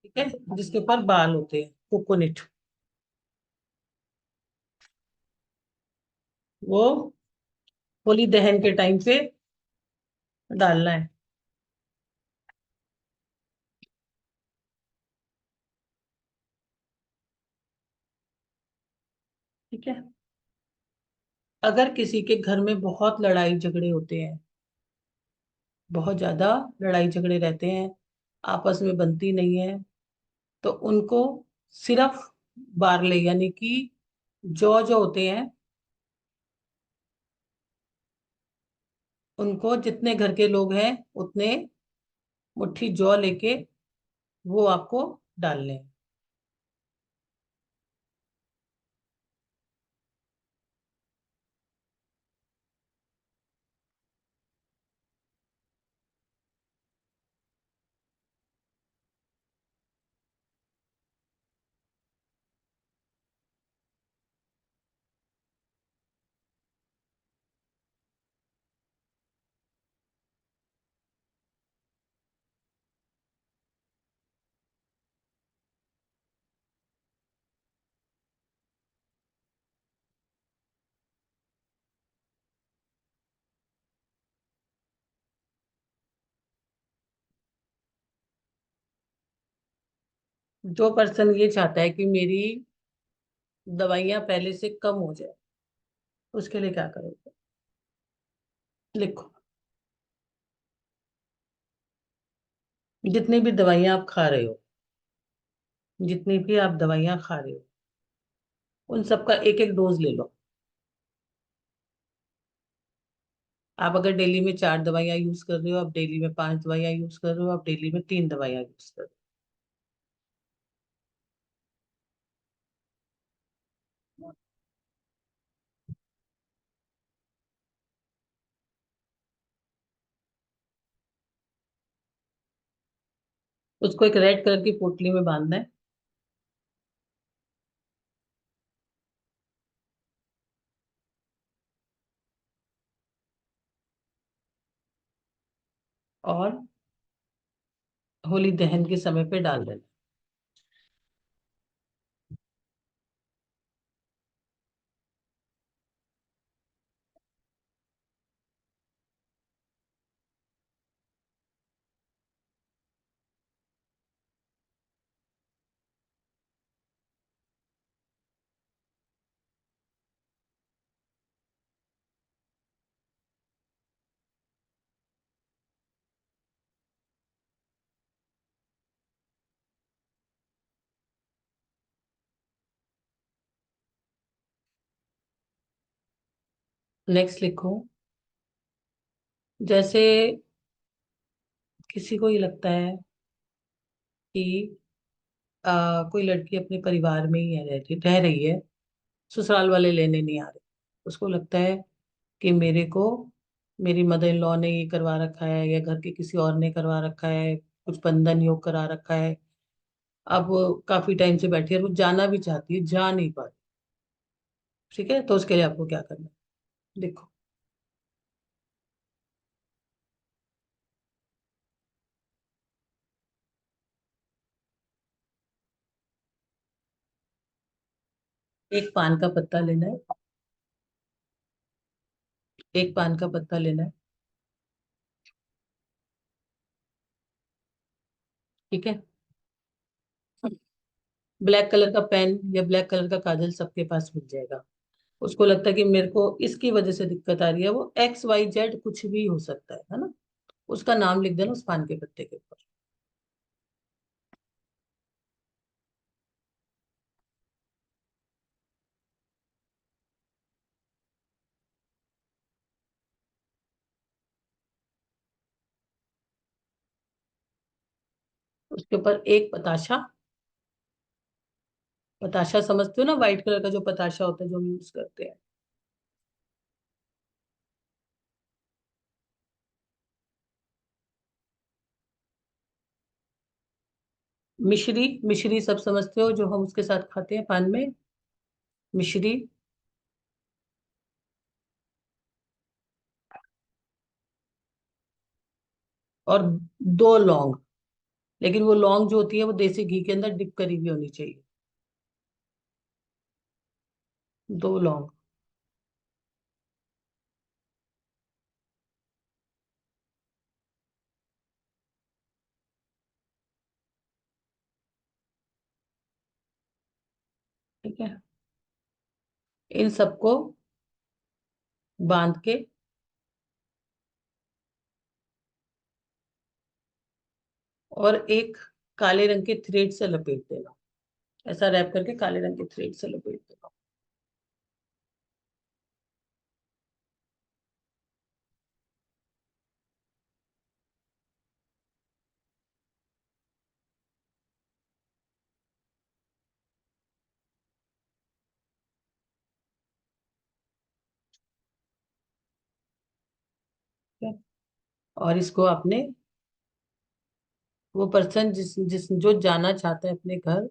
ठीक है, जिसके ऊपर बाल होते हैं, कोकोनट, वो होली दहन के टाइम पे डालना है। ठीक है। अगर किसी के घर में बहुत लड़ाई झगड़े होते हैं, बहुत ज्यादा लड़ाई झगड़े रहते हैं, आपस में बनती नहीं है, तो उनको सिर्फ बार्ले यानी कि जौ जो होते हैं, उनको जितने घर के लोग हैं उतने मुट्ठी जौ लेके वो आपको डालने हैं। जो पर्सन ये चाहता है कि मेरी दवाइयां पहले से कम हो जाए, उसके लिए क्या करोगे? लिखो। जितनी भी दवाइयां आप खा रहे हो, जितनी भी आप दवाइयां खा रहे हो, उन सबका एक एक डोज ले लो। आप अगर डेली में 4 दवाइयां यूज कर रहे हो, आप डेली में 5 दवाइयां यूज कर रहे हो, आप डेली में 3 दवाइयां यूज कर रहे हो। उसको एक रेड कलर की पोटली में बांधना है, और होली दहन के समय पे डाल देना। नेक्स्ट लिखो। जैसे किसी को ये लगता है कि कोई लड़की अपने परिवार में ही रह रही है, ससुराल वाले लेने नहीं आ रहे। उसको लगता है कि मेरे को मेरी मदर इन लॉ ने ये करवा रखा है, या घर के किसी और ने करवा रखा है, कुछ बंधन योग करा रखा है। अब वो काफी टाइम से बैठी है, वो जाना भी चाहती है, जा नहीं पा रही। ठीक है, तो उसके लिए आपको क्या करना है? देखो। एक पान का पत्ता लेना है, एक पान का पत्ता लेना है। ठीक है। ब्लैक कलर का पेन या ब्लैक कलर का काजल सबके पास मिल जाएगा। उसको लगता है कि मेरे को इसकी वजह से दिक्कत आ रही है, वो XYZ कुछ भी हो सकता है ना। उसका नाम लिख देना उस पान के पत्ते के ऊपर। उसके ऊपर एक पताशा, पताशा समझते हो ना, व्हाइट कलर का जो पताशा होता है जो हम यूज करते हैं। मिश्री, मिश्री सब समझते हो जो हम उसके साथ खाते हैं पान में, मिश्री। और 2 लौंग, लेकिन वो लौंग जो होती है वो देसी घी के अंदर डिप करी हुई होनी चाहिए। 2 लौंग। ठीक है। इन सबको बांध के और एक काले रंग के थ्रेड से लपेट देना। ऐसा रैप करके काले रंग के थ्रेड से लपेट देना। ठीक है? और इसको आपने, वो पर्सन जिस जिस जो जाना चाहता है अपने घर,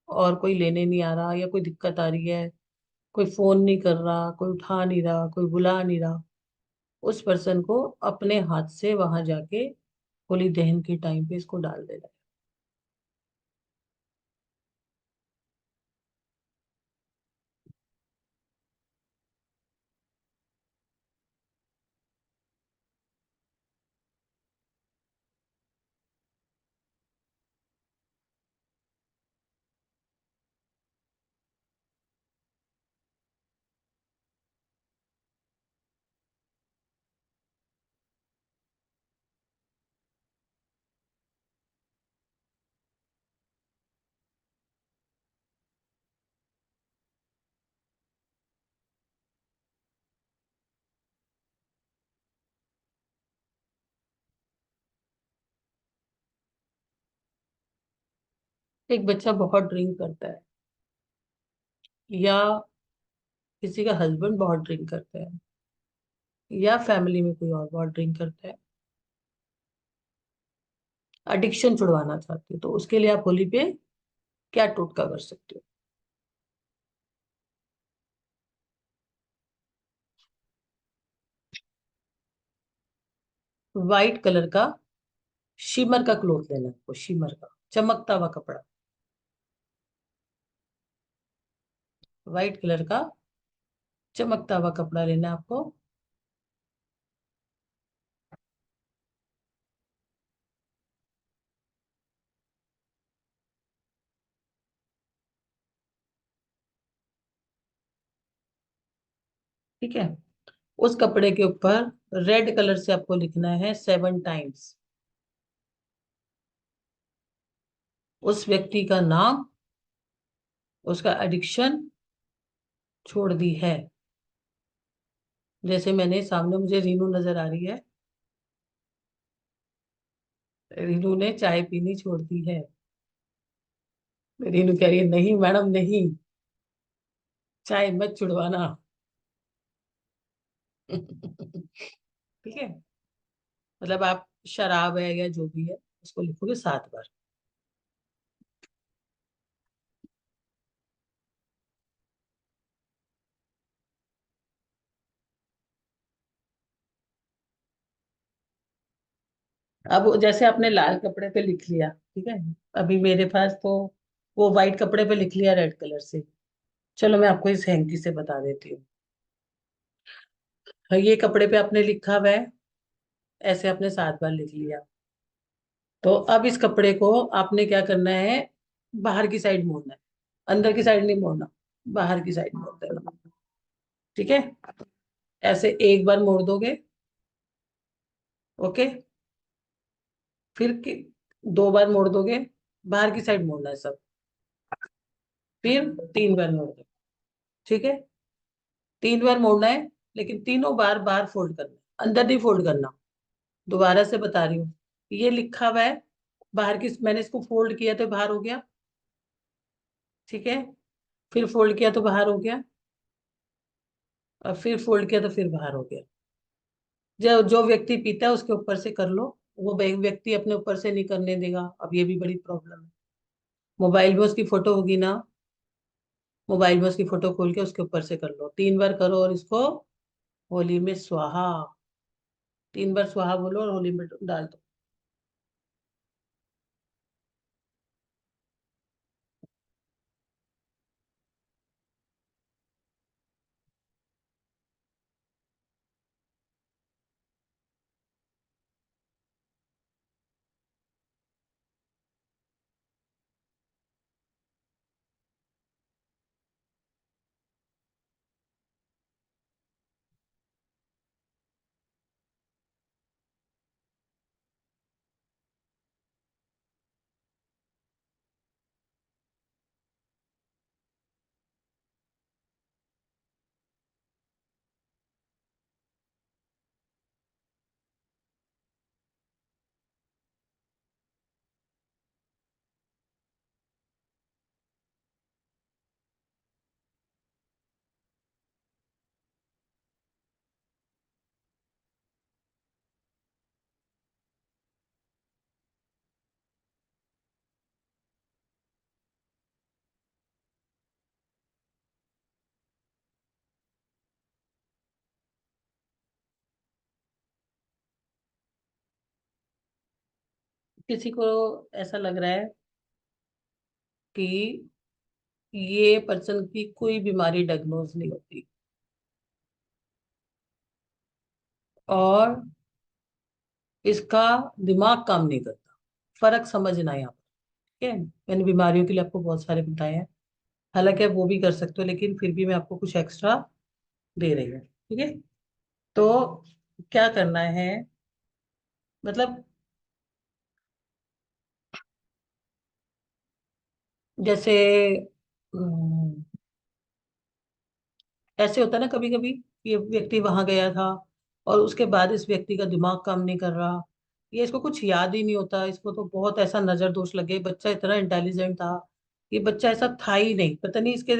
और कोई लेने नहीं आ रहा या कोई दिक्कत आ रही है, कोई फोन नहीं कर रहा, कोई उठा नहीं रहा, कोई बुला नहीं रहा, उस पर्सन को अपने हाथ से वहां जाके होली दहन के टाइम पे इसको डाल देना है। एक बच्चा बहुत ड्रिंक करता है, या किसी का हस्बैंड बहुत ड्रिंक करता है, या फैमिली में कोई और बहुत ड्रिंक करता है, एडिक्शन छुड़वाना चाहते हो, तो उसके लिए आप होली पे क्या टोटका कर सकते हो? व्हाइट कलर का शिमर का क्लोथ लेना है आपको, शिमर का चमकता हुआ कपड़ा, व्हाइट कलर का चमकता हुआ कपड़ा लेना है आपको। ठीक है? उस कपड़े के ऊपर रेड कलर से आपको लिखना है 7 टाइम्स उस व्यक्ति का नाम, उसका एडिक्शन छोड़ दी है। जैसे मैंने सामने, मुझे रीनू नजर आ रही है, रीनू ने चाय पीनी छोड़ दी है। रीनू कह रही है नहीं मैडम नहीं, चाय मत छुड़वाना। ठीक है? मतलब आप शराब है या जो भी है उसको लिखोगे 7 बार। अब जैसे आपने लाल कपड़े पे लिख लिया, ठीक है, अभी मेरे पास तो वो व्हाइट कपड़े पे लिख लिया रेड कलर से। चलो मैं आपको इस हैंकी से बता देती हूँ। हाँ, ये कपड़े पे आपने लिखा हुआ है, ऐसे आपने 7 बार लिख लिया। तो अब इस कपड़े को आपने क्या करना है, बाहर की साइड मोड़ना है, अंदर की साइड नहीं मोड़ना, बाहर की साइड मोड़ देना। ठीक है? ऐसे एक बार मोड़ दोगे, ओके, फिर 2 बार मोड़ दोगे, बाहर की साइड मोड़ना है सब, फिर 3 बार मोड़ दो। ठीक है? 3 बार मोड़ना है, लेकिन तीनों बार बाहर फोल्ड करना है, अंदर नहीं फोल्ड करना। दोबारा से बता रही हूँ, ये लिखा हुआ है बाहर की, मैंने इसको फोल्ड किया तो बाहर हो गया, ठीक है, फिर फोल्ड किया तो बाहर हो गया, और फिर फोल्ड किया तो फिर बाहर हो गया। जो जो व्यक्ति पीता है उसके ऊपर से कर लो, वो व्यक्ति अपने ऊपर से नहीं करने देगा, अब ये भी बड़ी प्रॉब्लम है। मोबाइल में उसकी फोटो होगी ना, मोबाइल में उसकी फोटो खोल के उसके ऊपर से कर लो, 3 बार करो, और इसको होली में स्वाहा, 3 बार स्वाहा बोलो और होली में डाल दो। किसी को ऐसा लग रहा है कि ये पर्सन की कोई बीमारी डायग्नोज नहीं होती और इसका दिमाग काम नहीं करता, फर्क समझना है यहाँ पर। ठीक है, मैंने बीमारियों के लिए आपको बहुत सारे बताए हैं, हालांकि आप वो भी कर सकते हो, लेकिन फिर भी मैं आपको कुछ एक्स्ट्रा दे रही हूँ। ठीक है, तो क्या करना है, मतलब जैसे हम्म, ऐसे होता है ना कभी कभी, ये व्यक्ति वहां गया था और उसके बाद इस व्यक्ति का दिमाग काम नहीं कर रहा, ये इसको कुछ याद ही नहीं होता, इसको तो बहुत ऐसा नजर दोष लगे, बच्चा इतना इंटेलिजेंट था, ये बच्चा ऐसा था ही नहीं, पता नहीं इसके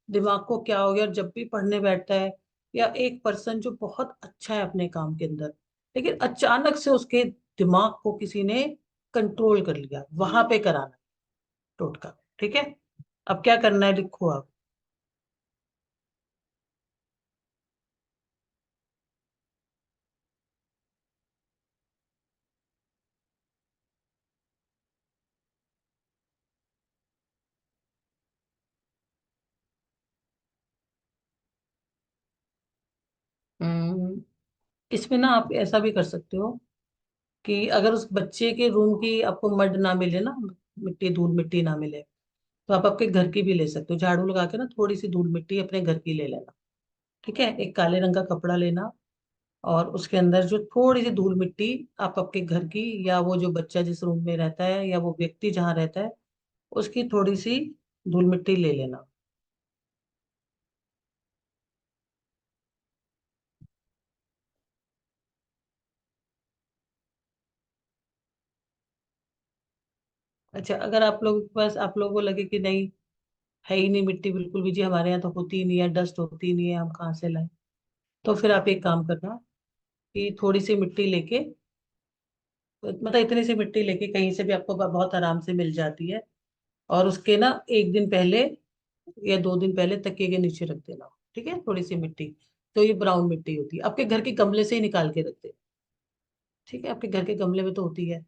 दिमाग को क्या हो गया, और जब भी पढ़ने बैठता है, या एक पर्सन जो बहुत अच्छा है अपने काम के अंदर, लेकिन अचानक से उसके दिमाग को किसी ने कंट्रोल कर लिया, वहां पे कराना है टोटका। ठीक है, अब क्या करना है, लिखो आप। हम्म, इसमें ना आप ऐसा भी कर सकते हो कि अगर उस बच्चे के रूम की आपको मड ना मिले ना, मिट्टी धूल मिट्टी ना मिले, तो आप आपके घर की भी ले सकते हो, झाड़ू लगा के ना थोड़ी सी धूल मिट्टी अपने घर की ले लेना। ठीक है, एक काले रंग का कपड़ा लेना और उसके अंदर जो थोड़ी सी धूल मिट्टी, आप आपके घर की, या वो जो बच्चा जिस रूम में रहता है, या वो व्यक्ति जहाँ रहता है, उसकी थोड़ी सी धूल मिट्टी ले लेना। अच्छा, अगर आप लोगों के पास, आप लोगों को लगे कि नहीं, है ही नहीं मिट्टी बिल्कुल भी, जी हमारे यहाँ तो होती ही नहीं है, डस्ट होती ही नहीं है, हम कहाँ से लाएं, तो फिर आप एक काम करना कि थोड़ी सी मिट्टी लेके, मतलब इतनी सी मिट्टी लेके कहीं से भी आपको बहुत आराम से मिल जाती है, और उसके ना एक दिन पहले या 2 दिन पहले तकिए के नीचे रख देना। ठीक है, थोड़ी सी मिट्टी, तो ये ब्राउन मिट्टी होती है, आपके घर के गमले से ही निकाल के रख दे। ठीक है, आपके घर के गमले में तो होती है।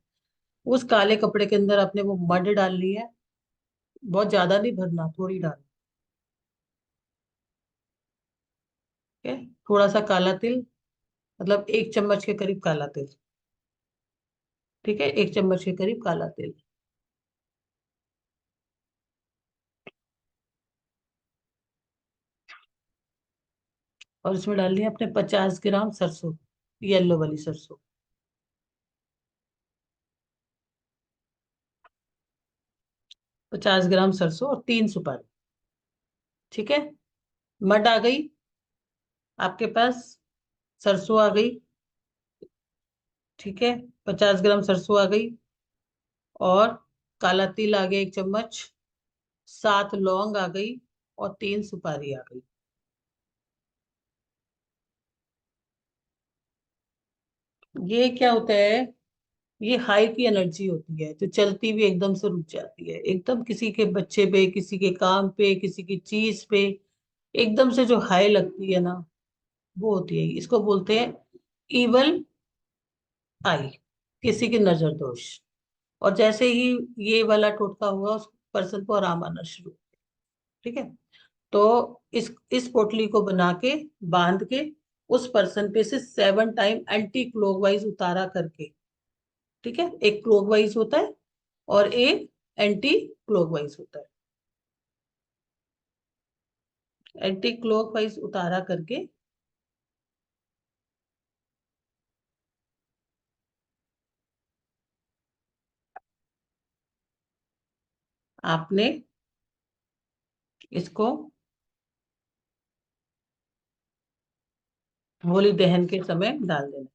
उस काले कपड़े के अंदर आपने वो मड डालनी है, बहुत ज्यादा नहीं भरना, थोड़ी डाल। ठीक है, थोड़ा सा काला तिल, मतलब 1 चम्मच के करीब काला तिल। ठीक है, 1 चम्मच के करीब काला तिल। और इसमें डालनी है अपने 50 ग्राम सरसों, येलो वाली सरसों। 50 ग्राम सरसों और 3 सुपारी। ठीक है, मड आ गई आपके पास, सरसों आ गई। ठीक है, 50 ग्राम सरसों आ गई, और काला तिल आ गया 1 चम्मच, 7 लौंग आ गई, और 3 सुपारी आ गई। ये क्या होता है, ये हाई की एनर्जी होती है, जो चलती हुई एकदम से रुक जाती है, एकदम किसी के बच्चे पे, किसी के काम पे, किसी की चीज पे एकदम से जो हाई लगती है ना, वो होती है, इसको बोलते हैं इवल आई, किसी की नजर दोष। और जैसे ही ये वाला टोटका हुआ, उस पर्सन को आराम आना शुरू। ठीक है, तो इस पोटली को बना के, बांध के, उस पर्सन पे से 7 टाइम एंटी क्लॉकवाइज उतारा करके। ठीक है, एक क्लॉकवाइज होता है और एक एंटी क्लॉकवाइज होता है। एंटी क्लॉकवाइज उतारा करके आपने इसको होली दहन के समय डाल देना।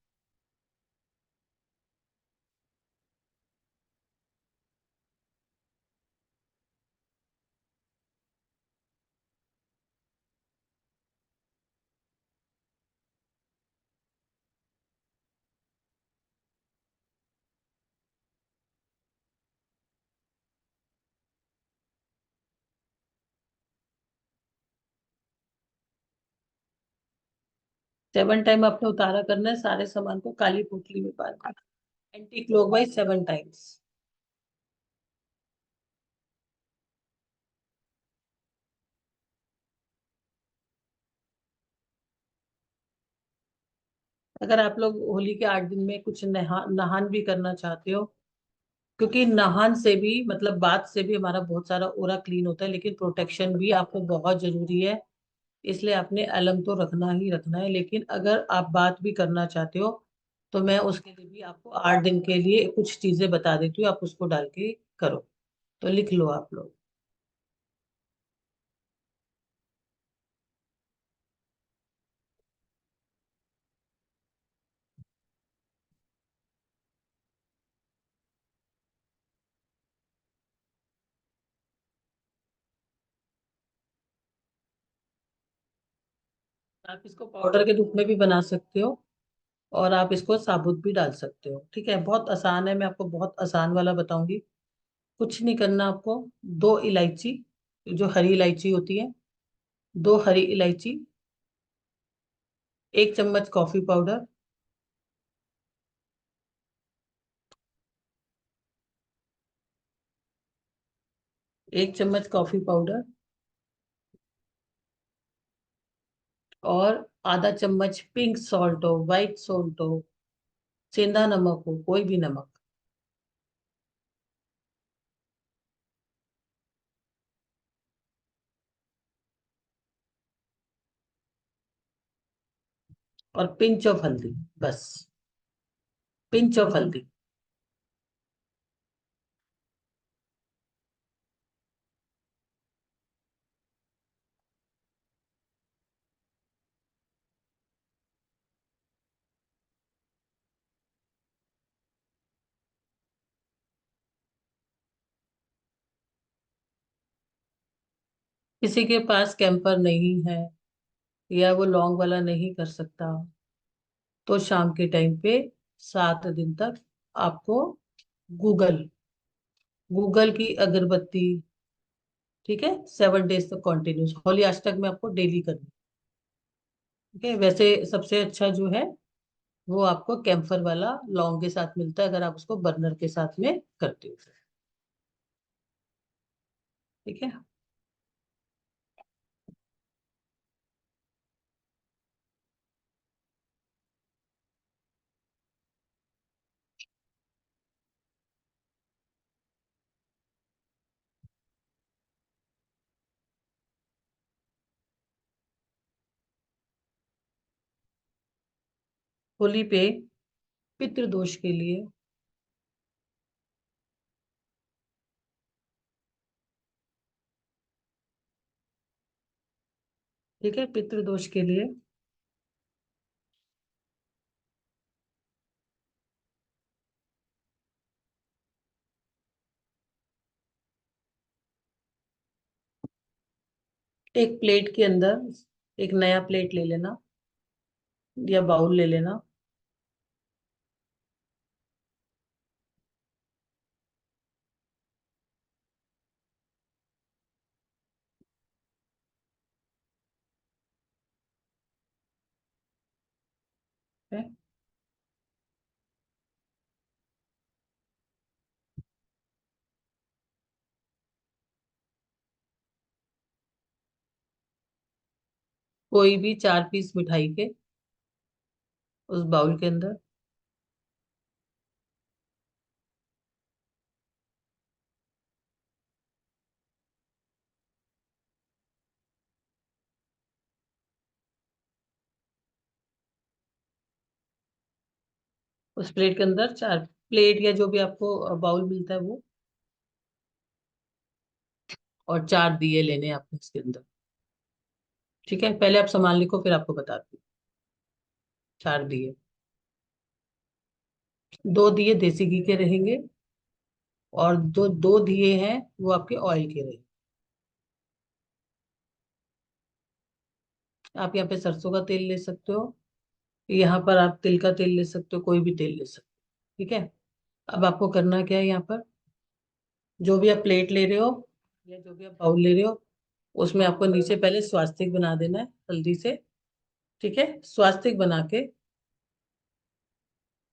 7 टाइम आपने उतारा करना है, सारे सामान को काली पोटली में बांधना, एंटी क्लॉकवाइज 7 टाइम्स। अगर आप लोग होली के 8 दिन में कुछ नहान भी करना चाहते हो, क्योंकि नहान से भी मतलब बात से भी हमारा बहुत सारा ओरा क्लीन होता है, लेकिन प्रोटेक्शन भी आपको बहुत जरूरी है। इसलिए आपने अलम तो रखना ही रखना है, लेकिन अगर आप बात भी करना चाहते हो तो मैं उसके लिए भी आपको 8 दिन के लिए कुछ चीजें बता देती हूँ, आप उसको डाल के करो। तो लिख लो आप लोग। आप इसको पाउडर के रूप में भी बना सकते हो, और आप इसको साबुत भी डाल सकते हो। ठीक है, बहुत आसान है, मैं आपको बहुत आसान वाला बताऊंगी। कुछ नहीं करना आपको। 2 इलायची, जो हरी इलायची होती है, 2 हरी इलायची, 1 चम्मच कॉफी पाउडर, 1 चम्मच कॉफी पाउडर, और आधा चम्मच पिंक सॉल्ट हो, व्हाइट सॉल्ट हो, सेंधा नमक हो, कोई भी नमक, और पिंच ऑफ हल्दी, बस, पिंच ऑफ हल्दी। किसी के पास कैंपर नहीं है या वो लौंग वाला नहीं कर सकता, तो शाम के टाइम पे 7 दिन तक आपको गूगल गूगल की अगरबत्ती, ठीक है, 7 डेज तक कॉन्टिन्यूस होली अष्टक में आपको डेली करनी। ठीक है, वैसे सबसे अच्छा जो है वो आपको कैम्फर वाला लौंग के साथ मिलता है, अगर आप उसको बर्नर के साथ में करते हो। ठीक है। होली पे पितृदोष के लिए, ठीक है, पितृदोष के लिए एक प्लेट के अंदर एक नया प्लेट ले लेना या बाउल ले लेना। है? कोई भी 4 पीस मिठाई के उस बाउल के अंदर, उस प्लेट के अंदर 4 प्लेट या जो भी आपको बाउल मिलता है वो, और 4 दिए लेने हैं आपने इसके अंदर। ठीक है, पहले आप सामान लिखो फिर आपको बताती हूँ। 4 दिए, 2 दिए देसी घी के रहेंगे, और जो 2 दिए हैं वो आपके ऑयल के रहेंगे। आप यहाँ पे सरसों का तेल ले सकते हो, यहाँ पर आप तिल का तेल ले सकते हो, कोई भी तेल ले सकते हो। ठीक है। अब आपको करना क्या है, यहाँ पर जो भी आप प्लेट ले रहे हो या जो भी आप बाउल ले रहे हो, उसमें आपको नीचे पहले स्वास्तिक बना देना है हल्दी से। ठीक है, स्वास्तिक बना के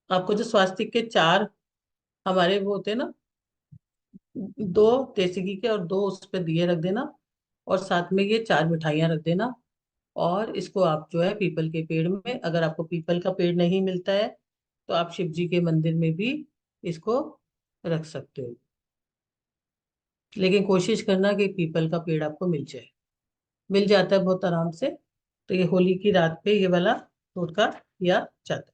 आपको जो स्वास्तिक के 4 हमारे वो होते हैं ना, 2 देसी घी के और 2 उस पे दिए रख देना, और साथ में ये 4 मिठाइयाँ रख देना। और इसको आप जो है पीपल के पेड़ में, अगर आपको पीपल का पेड़ नहीं मिलता है तो आप शिव जी के मंदिर में भी इसको रख सकते हो, लेकिन कोशिश करना कि पीपल का पेड़ आपको मिल जाए। मिल जाता है बहुत आराम से। तो ये होली की रात पे ये वाला टोटका किया जाता है।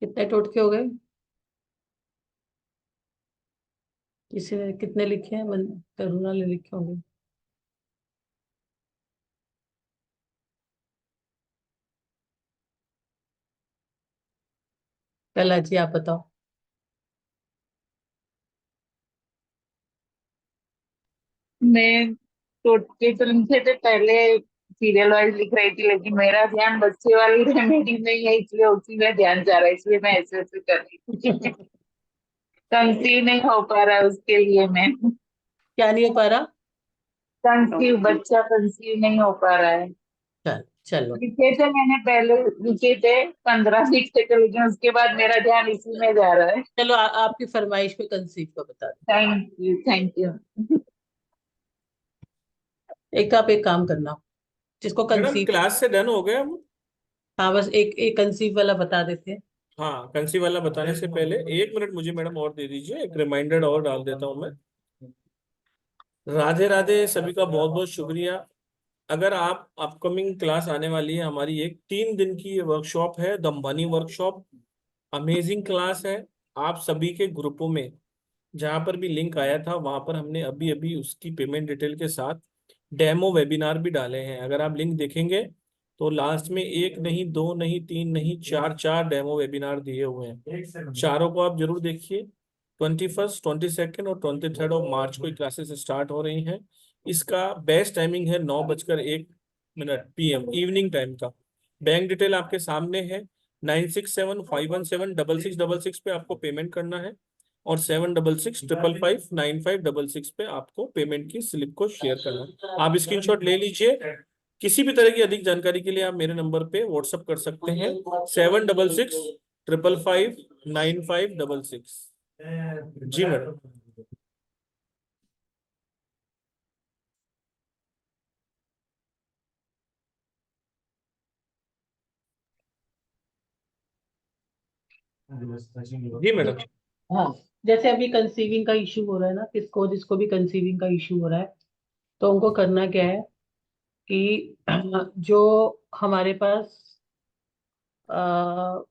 कितने टोटके हो गए? किसी ने कितने लिखे हैं? करुणा ने लिखे होंगे। कला जी आप बताओ। मैं टोटके तो लिखे थे पहले, सीरियल वाइज लिख रही थी, लेकिन मेरा ध्यान बच्चे वाली रेमेडी में ही है, इसलिए उसी में ध्यान जा रहा है, इसलिए मैं ऐसे ऐसे कर रही थी। कंसीव नहीं हो पा रहा है, उसके लिए मैं क्या नहीं हो पा रहा? कंसीव, बच्चा कंसीव नहीं हो पा रहा है। चलो चलो। लिखे थे मैंने पहले, लिखे थे 15 लिखे थे, लेकिन उसके बाद मेरा ध्यान इसी में जा रहा है। चलो आपकी फरमाइश पे कंसीव का बता दो। Thank you, thank you. एक तो आप एक काम करना, जिसको मैडम कंसीव, क्लास से डन हो गया वो? हाँ बस एक एक कंसीव वाला बता देते हैं। हाँ, कंसीव वाला बताने से पहले 1 मिनट मुझे मैडम और दे दीजिए, एक रिमाइंडर और डाल देता हूँ मैं। राधे राधे, सभी का बहुत बहुत शुक्रिया। अगर आप अपकमिंग क्लास आने वाली है हमारी, एक 3 दिन की ये वर्कशॉप है, the money workshop. Amazing class है। आप सभी के ग्रुपों में जहां पर भी लिंक आया था वहां पर हमने अभी अभी उसकी पेमेंट डिटेल के साथ डेमो वेबिनार भी डाले हैं। अगर आप लिंक देखेंगे तो लास्ट में एक नहीं, दो नहीं, तीन नहीं, चार चार डेमो वेबिनार दिए हुए हैं। चारों को आप जरूर देखिए। 21, 22 और 23 मार्च को क्लासेस स्टार्ट हो रही हैं। इसका बेस्ट टाइमिंग है 9:01 PM, इवनिंग टाइम का। बैंक डिटेल आपके सामने है। 9675176666 पे आपको पेमेंट करना है, और 7665559566 पे आपको पेमेंट की स्लिप को शेयर करना है। आप स्क्रीनशॉट ले लीजिए। किसी भी तरह की अधिक जानकारी के लिए आप मेरे नंबर पे व्हाट्सअप कर सकते हैं, 7665559566। जी मैडम। जी मैडम। हाँ, जैसे अभी कंसीविंग का इशू हो रहा है ना, किसको जिसको भी कंसीविंग का इशू हो रहा है, तो उनको करना क्या है कि जो हमारे पास अ,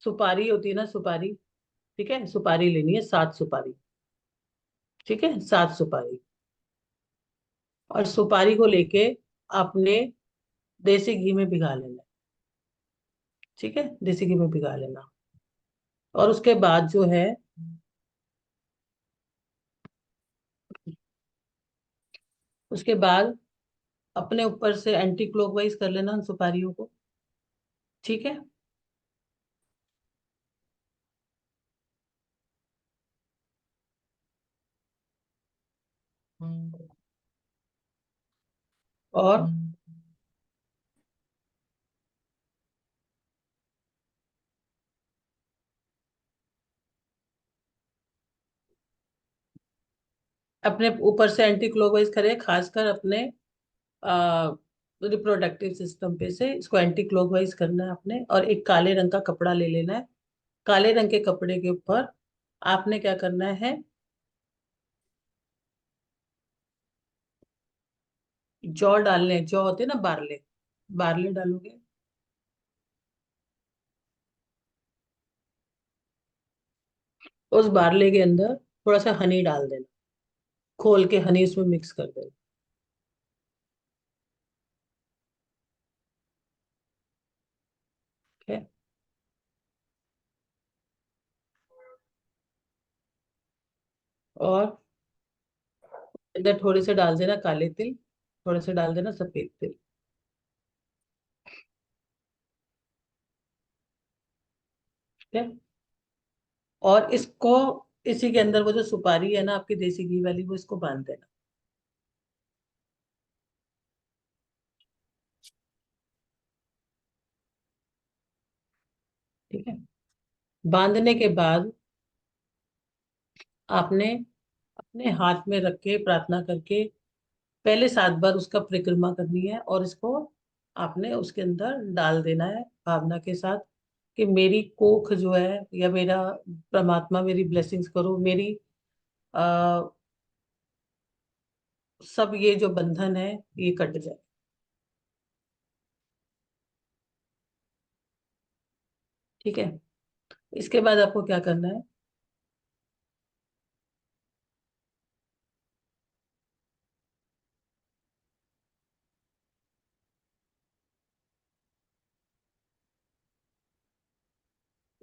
सुपारी होती है ना, सुपारी, ठीक है, सुपारी लेनी है 7 सुपारी। ठीक है, 7 सुपारी। और सुपारी को लेके आपने देसी घी में भिगा लेना है। ठीक है, देसी घी में भिगा लेना। और उसके बाद जो है, उसके बाद अपने ऊपर से एंटी क्लॉकवाइज कर लेना उन सुपारियों को। ठीक है। और अपने ऊपर से एंटी क्लॉकवाइज करें, खासकर अपने रिप्रोडक्टिव सिस्टम पे से इसको एंटी क्लॉकवाइज करना है आपने। और एक काले रंग का कपड़ा ले लेना है। काले रंग के कपड़े के ऊपर आपने क्या करना है, जौ डालने हैं। जौ होते हैं ना, बारले, बारले डालोगे। उस बारले के अंदर थोड़ा सा हनी डाल देना, खोल के हनी उसमें मिक्स कर देना। ठीक है। और अंदर थोड़े से डाल देना काले तिल, थोड़े से डाल देना सफेद तिल। ठीक है। और इसको इसी के अंदर वो जो सुपारी है ना आपकी देसी घी वाली, वो इसको बांध देना। ठीक है। बांधने के बाद आपने अपने हाथ में रख के प्रार्थना करके पहले 7 बार उसका परिक्रमा करनी है, और इसको आपने उसके अंदर डाल देना है भावना के साथ कि मेरी कोख जो है, या मेरा परमात्मा मेरी ब्लेसिंग्स करो, मेरी आ, सब ये जो बंधन है ये कट जाए। ठीक है। इसके बाद आपको क्या करना है,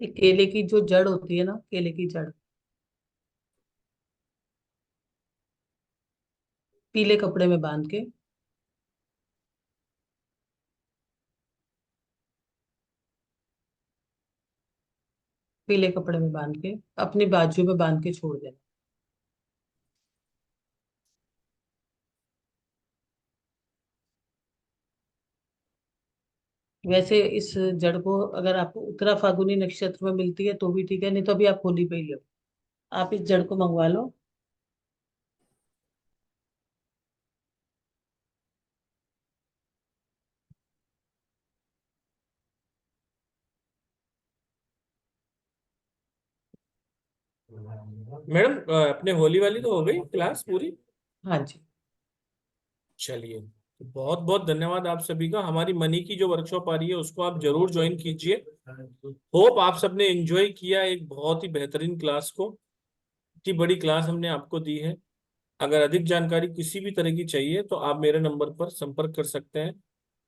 एक केले की जो जड़ होती है ना, केले की जड़ पीले कपड़े में बांध के, पीले कपड़े में बांध के अपनी बाजू में बांध के छोड़ देना। वैसे इस जड़ को अगर आपको उत्तरा फाल्गुनी नक्षत्र में मिलती है तो भी ठीक है, नहीं तो अभी आप होली पे ही लो। आप इस जड़ को मंगवा लो। मैडम अपने होली वाली तो हो गई क्लास पूरी? हाँ जी। चलिए, बहुत बहुत धन्यवाद आप सभी का। हमारी मनी की जो वर्कशॉप आ रही है उसको आप जरूर ज्वाइन कीजिए। होप आप सबने एंजॉय किया एक बहुत ही बेहतरीन क्लास को। इतनी बड़ी क्लास हमने आपको दी है। अगर अधिक जानकारी किसी भी तरह की चाहिए तो आप मेरे नंबर पर संपर्क कर सकते हैं,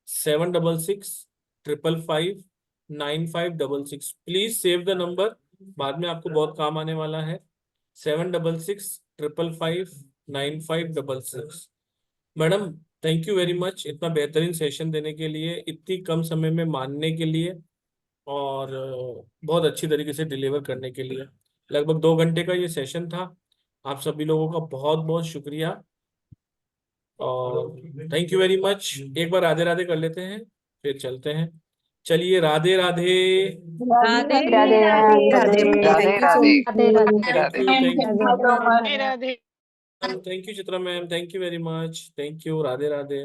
7665559566। प्लीज सेव द नंबर, बाद में आपको बहुत काम आने वाला है। 7665559566। Madam, thank you very much इतना बेहतरीन सेशन देने के लिए, इतनी कम समय में मानने के लिए, और बहुत अच्छी तरीके से डिलीवर करने के लिए। लगभग 2 घंटे का ये सेशन था। आप सभी लोगों का बहुत बहुत शुक्रिया और थैंक यू वेरी मच। एक बार राधे राधे कर लेते हैं, फिर चलते हैं। चलिए, Radhe Radhe. Radhe Radhe Radhe. Radhe. Radhe Radhe Radhe Radhe. Thank you, thank thank you you so much. Radhe Radhe. Thank you Chitra ma'am, thank you very much, thank you, Radhe Radhe.